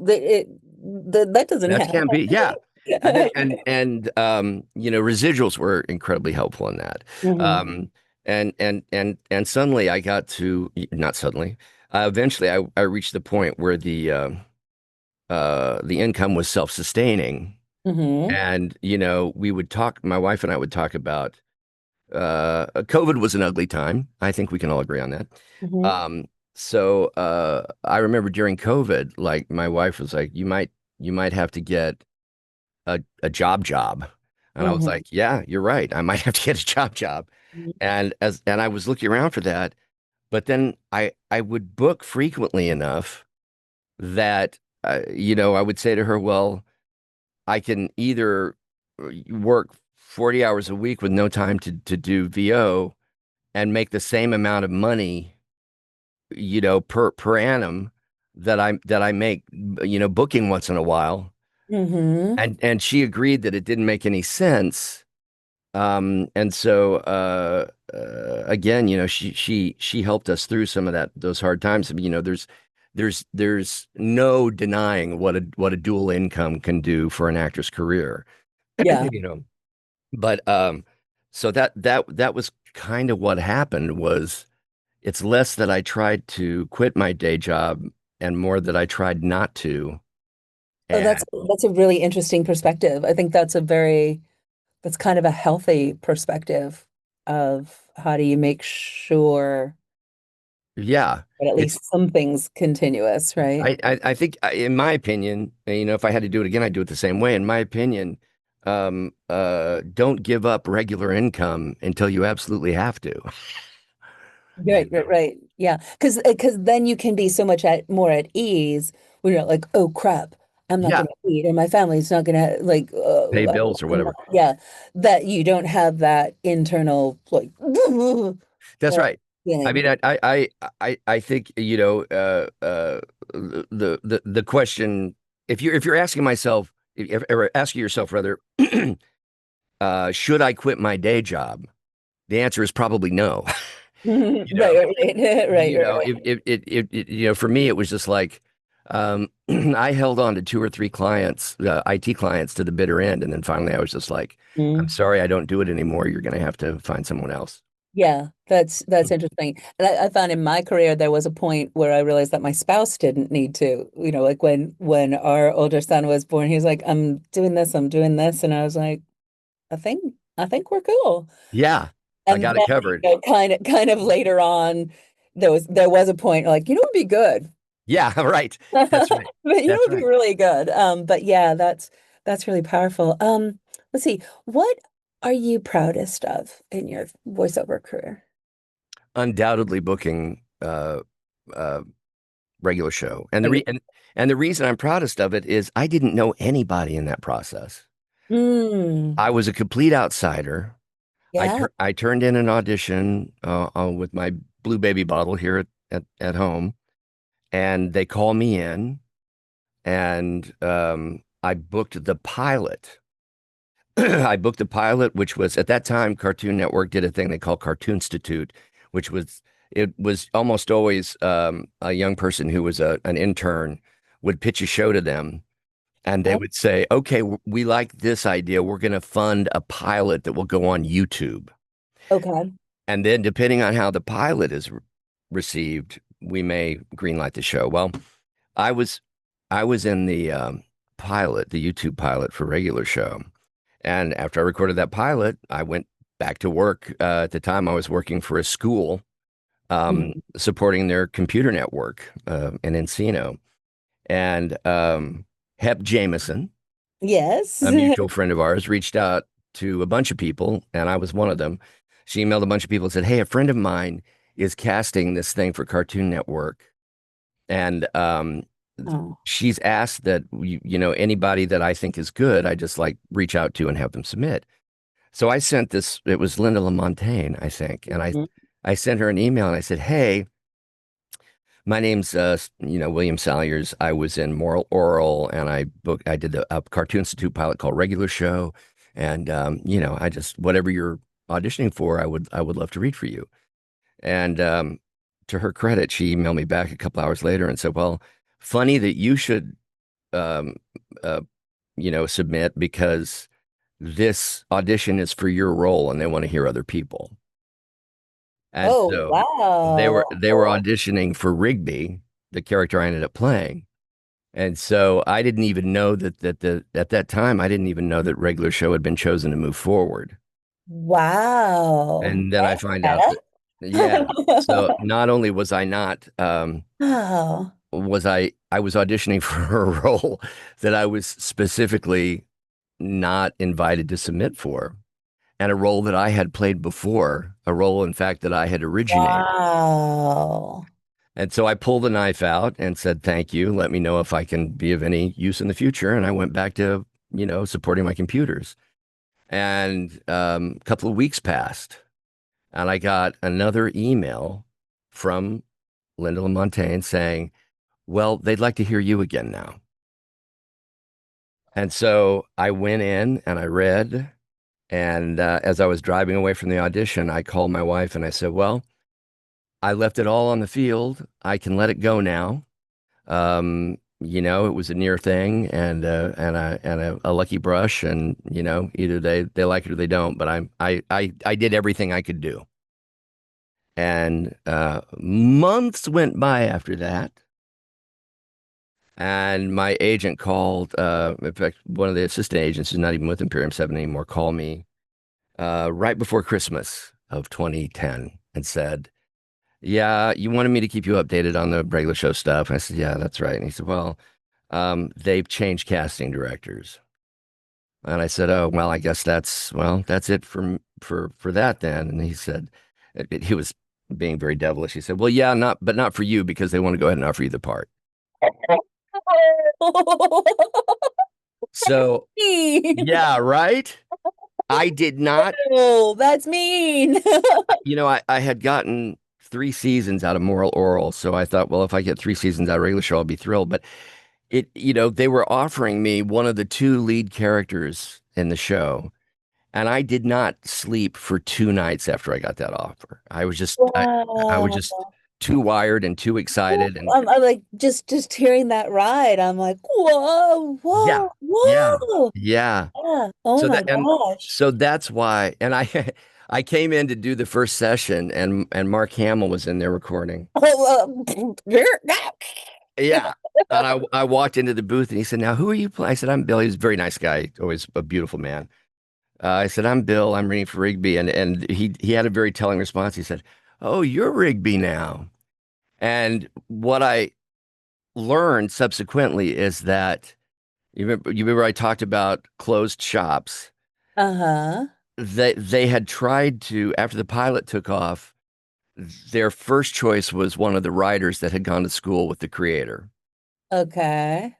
that doesn't That happen. can be, yeah. Residuals were incredibly helpful in that. Hmm. Um, and suddenly I got to, not suddenly, eventually I reached the point where the income was self-sustaining. Hmm. And, we would talk, my wife and I would talk about COVID was an ugly time. I think we can all agree on that. Hmm. Um, so I remember during COVID, like my wife was like, you might have to get a job. And I was Hmm. like, yeah, you're right. I might have to get a job. And I was looking around for that, but then I would book frequently enough that I would say to her, well, I can either work 40 hours a week with no time to do VO and make the same amount of money, per annum that I make, booking once in a while. Hmm. And she agreed that it didn't make any sense. And so again, she helped us through some of those hard times. I mean, there's no denying what a dual income can do for an actor's career. Yeah. you know. But so that was kind of what happened was it's less that I tried to quit my day job and more that I tried not to. Oh, And that's a really interesting perspective. I think that's kind of a healthy perspective of how do you make sure yeah, that at it's least something's continuous, right? I think in my opinion, if I had to do it again, I'd do it the same way. In my opinion, don't give up regular income until you absolutely have to. Right, right, right. Yeah. Because then you can be so much more at ease when you're like, oh crap, I'm not Yeah, gonna eat, or my family's not gonna like pay bills or whatever. yeah, that you don't have that internal like That's right. I feeling. mean, I think, the question, if you're asking myself, or asking yourself rather, should I quit my day job? The answer is probably no. Right, You know, right, right, right, right, for me, it was just like, I held on to two or three clients, IT clients, to the bitter end, and then finally, I was just like, I'm right. sorry, I don't do it anymore. You're going to have to find someone else. Yeah, that's interesting. And I found in my career there was a point where I realized that my spouse didn't need to. Like when our older son was born, he was like, I'm doing this, I'm doing this. And I was like, I think we're cool. Yeah, I And got then, it covered. kind of later on, there was a point like, it'd be good. Yeah, right. That's right. But That's it'd be right. really good. But yeah, that's really powerful. Let's see, what are you proudest of in your voiceover career? Undoubtedly booking uh regular show. And the Like, re and the reason I'm proudest of it is I didn't know anybody in that process. mm, I was a complete outsider. yeah. I turned in an audition with my blue baby bottle here at home, and they called me in, and I booked the pilot. I booked the pilot, which was at that time Cartoon Network did a thing they call Cartoon Institute, which was it was almost always a young person who was an intern would pitch a show to them, and they Oh, would say, "Okay, we like this idea. We're going to fund a pilot that will go on YouTube." okay. And then, depending on how the pilot is received, we may greenlight the show. Well, I was I was in the pilot, the YouTube pilot for regular show. And after I recorded that pilot, I went back to work. At the time, I was working for a school, Mhm. supporting their computer network in Encino. And Hep Jameson, Yes. a mutual friend of ours, reached out to a bunch of people, and I was one of them. She emailed a bunch of people and said, "Hey, a friend of mine is casting this thing for Cartoon Network, and Oh. she's asked that anybody that I think is good, I just like reach out to and have them submit." So I sent this. It was Linda LaMontagne, I think, and I Mhm. I sent her an email and I said, "Hey, my name's William Salyers. I was in Moral Oral, and I did a Cartoon Institute pilot called Regular Show, and I just whatever you're auditioning for, I would love to read for you." And to her credit, she emailed me back a couple hours later and said, "Well, funny that you should um, uh, submit because this audition is for your role and they want to hear other people. And Oh, so wow. they were auditioning for Rigby, the character I ended up playing. And so I didn't even know that at that time I didn't even know that regular show had been chosen to move forward. Wow. And then I find out That's that yeah. So not only was I not wow. was I was auditioning for a role that I was specifically not invited to submit for, and a role that I had played before, a role in fact that I had originated. Wow. And so I pulled the knife out and said, "Thank you. Let me know if I can be of any use in the future." And I went back to, supporting my computers. And a couple of weeks passed, and I got another email from Linda LaMontagne saying, "Well, they'd like to hear you again now." And so I went in and I read. And as I was driving away from the audition, I called my wife and I said, "Well, I left it all on the field. I can let it go now. It was a near thing and a lucky brush, and either they like it or they don't. But I did everything I could do." And months went by after that, and my agent called. In fact, one of the assistant agents who's not even with Imperium 7 anymore called me right before Christmas of 2010 and said, "Yeah, you wanted me to keep you updated on the regular show stuff." And I said, "Yeah, that's right." And he said, "Well, they've changed casting directors." And I said, "Oh, well, I guess that's it for that then." And he said, he was being very devilish. He said, "Well, yeah, not for you because they want to go ahead and offer you the part." So, Mean. yeah, right? I did not, Oh, that's mean. I had gotten 3 seasons out of Moral Oral, so I thought, well, if I get 3 seasons out of regular show, I'll be thrilled. But they were offering me one of the two lead characters in the show, and I did not sleep for 2 nights after I got that offer. I was Wow. just too wired and too excited, and I'm like just hearing that ride. I'm like, whoa, yeah, whoa, yeah, whoa. yeah. Yeah. Oh So my that and gosh. so that's why. And I I came in to do the first session, and Mark Hamill was in there recording. Oh, Yeah. And I walked into the booth and he said, "Now, who are you playing?" I said, "I'm Bill." He's a very nice guy, always a beautiful man. I said, "I'm Bill. I'm reading for Rigby." And he had a very telling response. He said, "Oh, you're Rigby now." And what I learned subsequently is that you remember I talked about closed shops. Uh-huh. They had tried to, after the pilot took off, their first choice was one of the writers that had gone to school with the creator. Okay.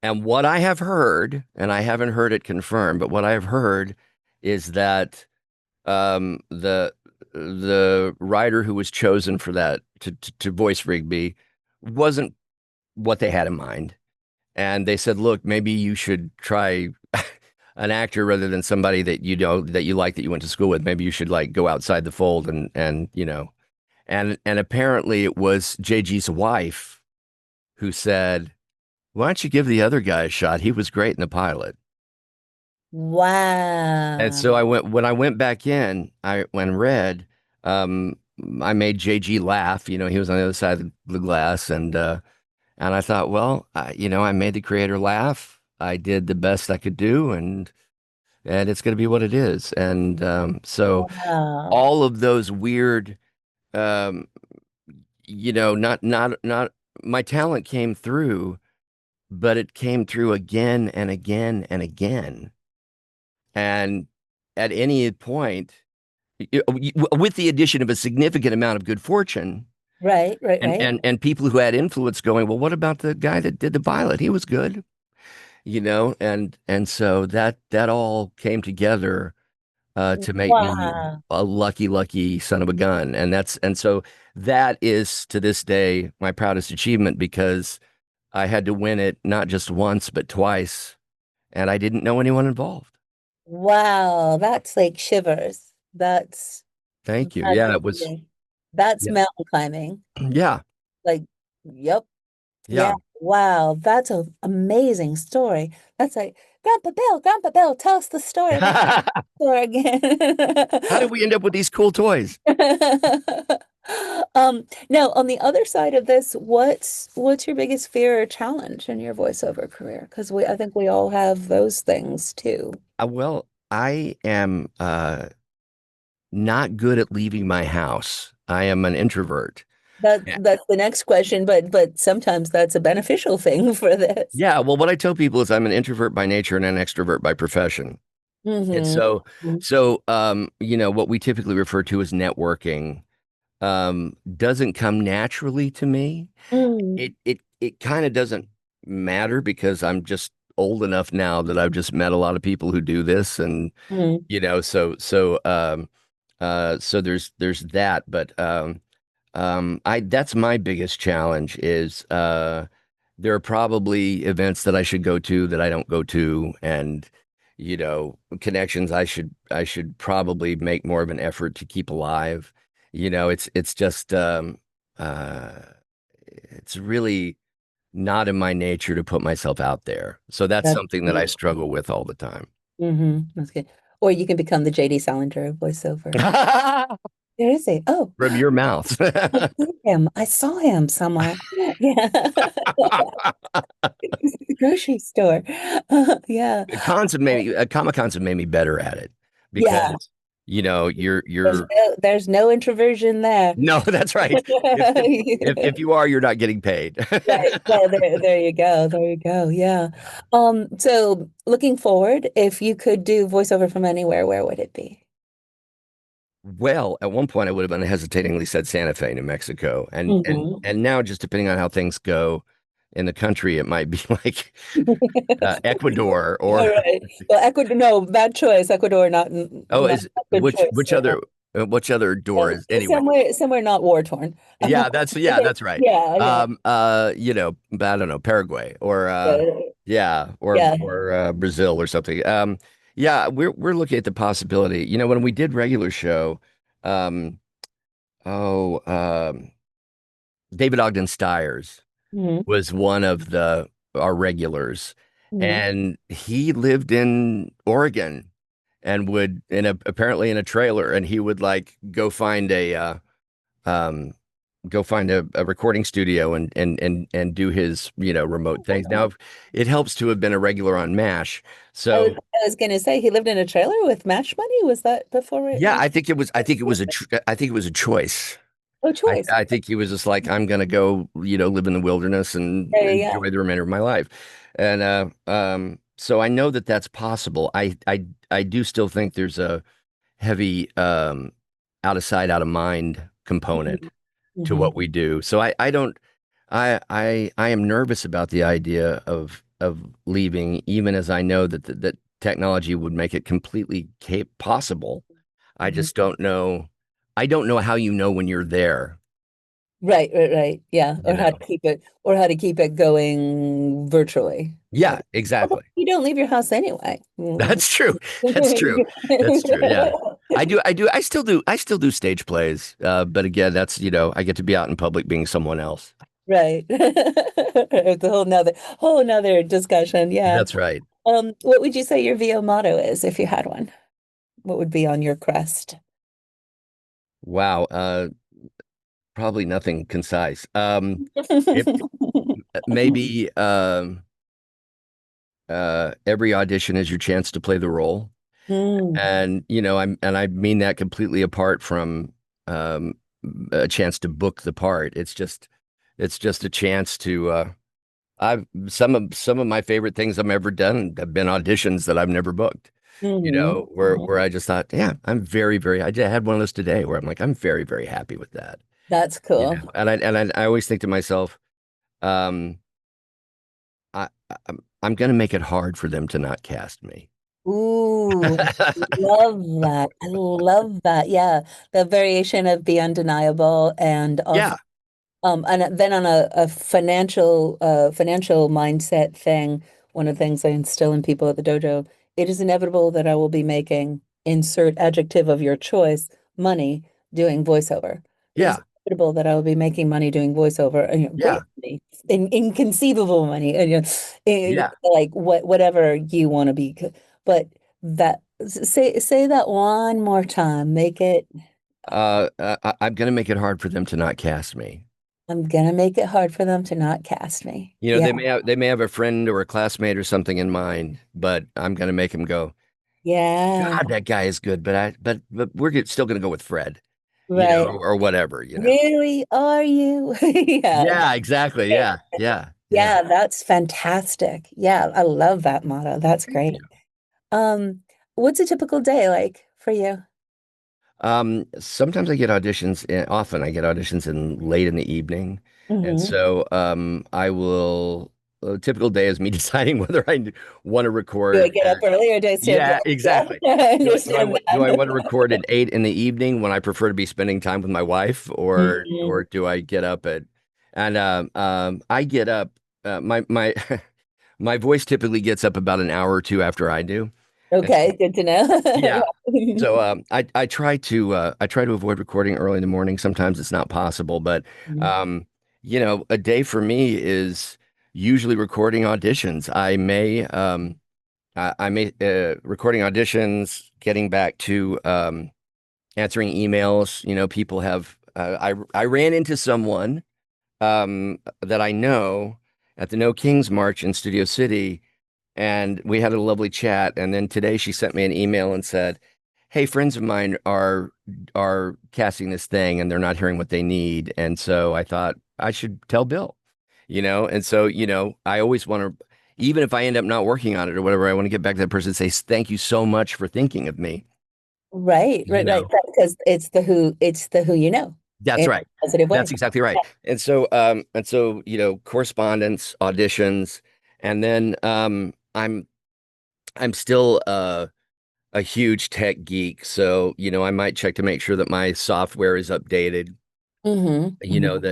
And what I have heard, and I haven't heard it confirmed, but what I have heard is that the writer who was chosen for that to voice Rigby wasn't what they had in mind. And they said, "Look, maybe you should try an actor rather than somebody that that you like, that you went to school with. Maybe you should like go outside the fold and apparently it was JG's wife who said, 'Why don't you give the other guy a shot? He was great in the pilot.'" And Wow. so when I went back in, when read, um, I made JG laugh. He was on the other side of the glass, and I thought, well, I made the creator laugh. I did the best I could do, and it's going to be what it is. And so Wow. all of those weird, um, not my talent came through, but it came through again and again and again. And at any point, with the addition of a significant amount of good fortune Right, right, and right. and and people who had influence going, well, what about the guy that did the pilot? He was good, and so that all came together to make me Wow. a lucky son of a gun. And so that is to this day my proudest achievement, because I had to win it not just once but twice, and I didn't know anyone involved. Wow. That's like shivers. Thank you. That's Yeah, it was. amazing. That's Yeah. mountain climbing. Yeah. Like, yep. Yeah. Yeah. Wow, that's an amazing story. That's like, Grandpa Bill, tell us the story about the How store again. did we end up with these cool toys? Now on the other side of this, what's your biggest fear or challenge in your voiceover career? Because I think we all have those things too. Well, I am not good at leaving my house. I am an introvert. That's the next question, but sometimes that's a beneficial thing for this. Yeah, well, what I tell people is I'm an introvert by nature and an extrovert by profession. And Hmm. what we typically refer to as networking doesn't come naturally to me. Mm, It kind of doesn't matter because I'm just old enough now that I've just met a lot of people who do this, and mm. so there's that, but I that's my biggest challenge is there are probably events that I should go to that I don't go to, and connections I should probably make more of an effort to keep alive. It's just it's really not in my nature to put myself out there. So that's That's something that I struggle with all the time. that's good. Or you can become the JD Salinger voiceover. There is a oh, From your mouth. I see him. I saw him somewhere. Yeah. The grocery store. Yeah. Comic Cons have made me better at it Yeah. because you're There's no introversion there. no, that's right. If you are, you're not getting paid. Right. Well, there you go. There you go. Yeah. So looking forward, if you could do voiceover from anywhere, where would it be? Well, at one point I would have unhesitatingly said Santa Fe, New Mexico, and and Hmm. and now just depending on how things go in the country, it might be like Ecuador All or right. Well, Ecuador, no, bad choice. Ecuador, oh, not is a good which choice. which other which other door is anyway? Somewhere not war torn. Yeah, that's right. Yeah, yeah, But I don't know, Paraguay or yeah, yeah, yeah. or Brazil or something. Yeah, we're looking at the possibility. When we did regular show, um, oh, David Ogden Stiers Hmm. was one of the our regulars, Hmm. and he lived in Oregon and would apparently in a trailer, and he would like um go find a recording studio and do his remote things. Now it helps to have been a regular on MASH. So I was gonna say he lived in a trailer with Match Money. Was that before yeah, I think it was a choice. Oh, I, choice? I think he was just like, I'm gonna go, live in the wilderness and Yeah, yeah, yeah. enjoy the remainder of my life. And so I know that that's possible. I do still think there's a heavy out of sight, out of mind component to Hmm. what we do. So I don't I am nervous about the idea of leaving, even as I know that technology would make it completely possible. I Hmm. just don't know. I don't know how you know when you're there, Right, right, right. Yeah, you know. or how to keep it going virtually. Yeah, exactly. Although you don't leave your house anyway. That's true. That's true. That's true. Yeah. I still do stage plays. But again, that's, I get to be out in public being someone else. Right. It's a whole nother discussion. Yeah. That's right. What would you say your VO motto is if you had one? What would be on your crest? Wow. Probably nothing concise. It maybe every audition is your chance to play the role. Mm, And I mean that completely apart from um, a chance to book the part. It's just a chance to I've some of my favorite things I've ever done have been auditions that I've never booked. hmm. Where I just thought, yeah, I'm very, very. had one of those today where I'm like, I'm very, very happy with that. That's cool. And I always think to myself, um, I'm going to make it hard for them to not cast me. Ooh, love that. I love that. Yeah. The variation of be undeniable and also Yeah, and then on a financial mindset thing, one of the things I instill in people at the dojo, it is inevitable that I will be making insert adjective of your choice, money doing voiceover. It is yeah. inevitable that I will be making money doing voiceover, great Yeah. money, inconceivable money, and Yeah. like whatever you want to be. But that say that one more time. Make it. I'm gonna make it hard for them to not cast me. I'm gonna make it hard for them to not cast me. You know, Yeah, they may have a friend or a classmate or something in mind, but I'm gonna make them go, yeah, God, that guy is good, but still gonna go with Fred, right. or whatever. Really, are you? Yeah, Yeah, exactly. Yeah, yeah, yeah. yeah. That's fantastic. Yeah, I love that motto. That's Thank great. you. Um, what's a typical day like for you? Sometimes I get auditions, often I get auditions in late in the evening. And Hmm. so a typical day is me deciding whether I want to Do I record get up at, early or do I stay up yeah, late? Yeah, exactly. I Do understand I that. want to record at 8 in the evening when I prefer to be spending time with my wife, or Mhm. do I get up at, and I get up, my my voice typically gets up about an hour or two after I do. And so, Okay, good to know. yeah. Yeah. So I try to avoid recording early in the morning. Sometimes it's not possible, but um, a day for me is usually recording auditions. I may recording auditions, getting back to answering emails. People have I ran into someone that I know at the No Kings March in Studio City, and we had a lovely chat. And then today she sent me an email and said, "Hey, friends of mine are casting this thing, and they're not hearing what they need." And so I thought I should tell Bill, And so I always want to, even if I end up not working on it or whatever, I want to get back to that person and say thank you so much for thinking of me. Right, You right, right. know, Because it's the who you know that's in right. a positive way. That's exactly right. And so correspondence, auditions, and then I'm still a huge tech geek, so I might check to make sure that my software is updated. Hmm. You know Hmm.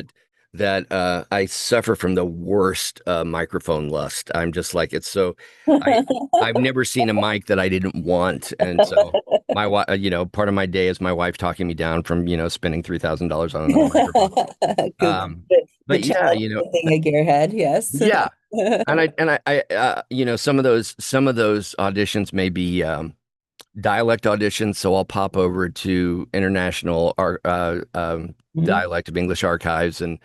that I suffer from the worst microphone lust. I'm just like it's so I I've never seen a mic that I didn't want, and so my wife, part of my day is my wife talking me down from spending $3,000 on another microphone. Good, Um, the but yeah, challenge thing a gearhead, yes. yeah, and I some of those auditions may be dialect auditions, so I'll pop over to international Hmm. dialect of English archives, and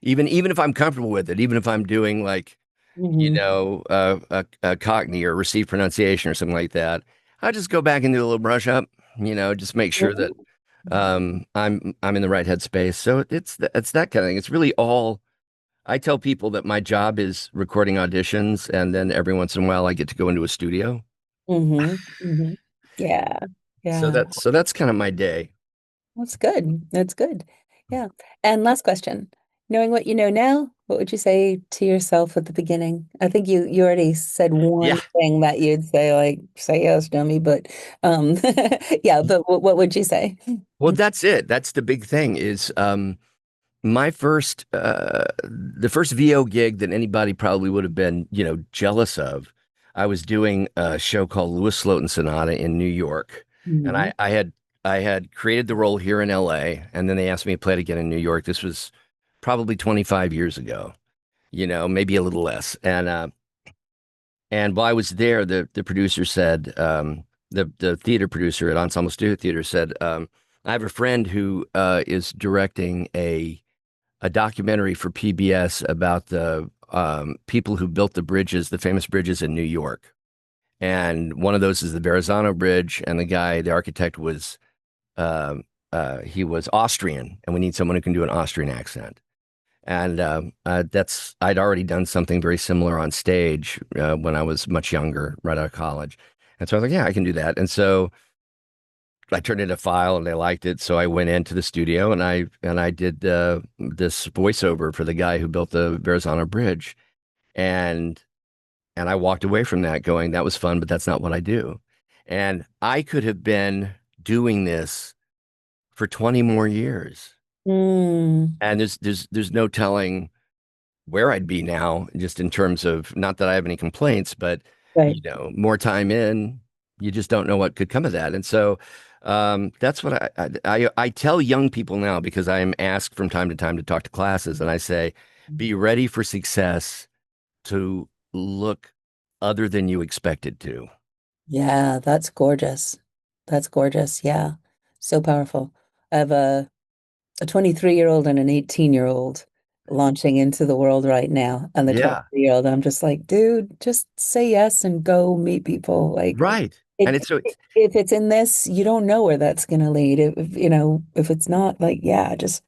even if I'm comfortable with it, even if I'm doing like Hmm. a Cockney or received pronunciation or something like that, I just go back and do a little brush up, just make sure that I'm in the right headspace. So it's that kind of thing. It's really all. I tell people that my job is recording auditions, and then every once in a while I get to go into a studio. Hmm. Hmm. Yeah, So yeah. that's kind of my day. That's good. That's good. Yeah. And last question. Knowing what you know now, what would you say to yourself at the beginning? I think you already said Yeah. one thing that you'd say, like, say yes, dummy, but yeah, but what would you say? Well, that's it. That's the big thing is the first VO gig that anybody probably would have been, jealous of. I was doing a show called Louis Slotin Sonata in New York, and Mhm. I had created the role here in LA, and then they asked me to play it again in New York. This was probably 25 years ago, maybe a little less. And while I was there, the producer said, the theater producer at Ensemble Studio Theater said, I have a friend who is directing a documentary for PBS about the people who built the bridges, the famous bridges in New York. And one of those is the Verrazano Bridge, and the architect uh, he was Austrian, and we need someone who can do an Austrian accent. And I'd already done something very similar on stage when I was much younger, right out of college. And so I was like, yeah, I can do that. And so I turned in a file and they liked it. So I went into the studio and I did this voiceover for the guy who built the Verrazano Bridge. And and I walked away from that going, that was fun, but that's not what I do. And I could have been doing this for 20 more years. Mm, And there's no telling where I'd be now, just in terms of not that I have any complaints, but right. more time in, you just don't know what could come of that. And so that's what I tell young people now because I am asked from time to time to talk to classes, and I say, be ready for success to look other than you expected to. Yeah, that's gorgeous. That's gorgeous. Yeah. So powerful. I have a 23-year-old and an 18-year-old launching into the world right now. And the Yeah, 23-year-old, I'm just like, dude, just say yes and go meet people. Like right. And it, it's so if it's in this, you don't know where that's gonna lead. If it's not, like, yeah, just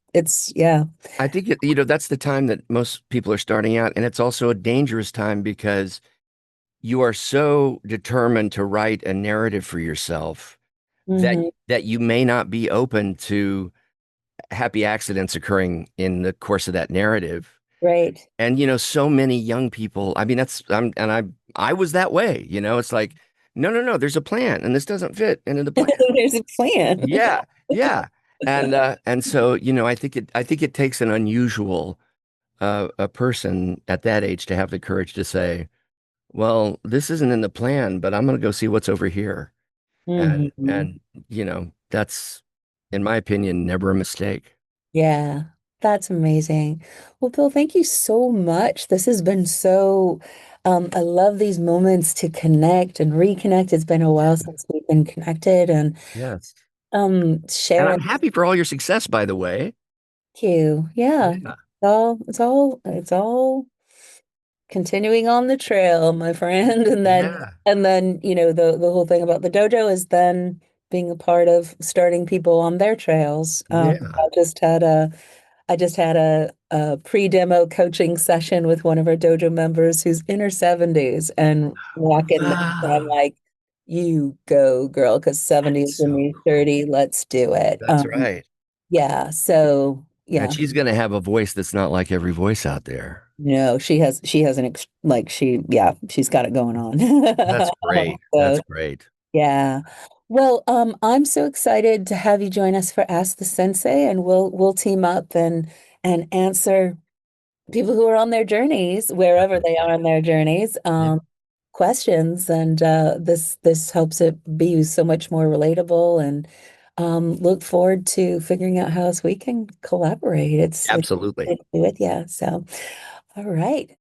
yeah. I think that's the time that most people are starting out, and it's also a dangerous time because you are so determined to write a narrative for yourself that Hmm. that you may not be open to happy accidents occurring in the course of that narrative. Right. And so many young people, I mean, I was that way, it's like, no, no, no, there's a plan and this doesn't fit into the plan. There's a plan. Yeah, yeah. And so, I think it takes an unusual a person at that age to have the courage to say, well, this isn't in the plan, but I'm going to go see what's over here. Hmm. And that's, in my opinion, never a mistake. Yeah, that's amazing. Well, Bill, thank you so much. This has been so, I love these moments to connect and reconnect. It's been a while since we've been connected and Yes. And I'm sharing. happy for all your success, by the way. You. Yeah. Yeah. It's all continuing on the trail, my friend. Yeah. And then, the whole thing about the dojo is then being a part of starting people on their trails. Yeah. I just had a pre-demo coaching session with one of our dojo members who's in her 70s and walking this, and I'm Ah, like, you go, girl, because 70 that's is the so new cool. 30. Let's do it. That's right. Yeah, so And yeah. she's going to have a voice that's not like every voice out there. No, she has an ex like she's got it going on. That's great. So That's great. yeah. Well, I'm so excited to have you join us for Ask the Sensei, and we'll team up and answer people who are on their journeys, wherever they are Definitely. on their journeys, Yeah. questions, and this helps it be so much more relatable, and look forward to figuring out how else we can collaborate. It's Absolutely. good to be with you. So, all right.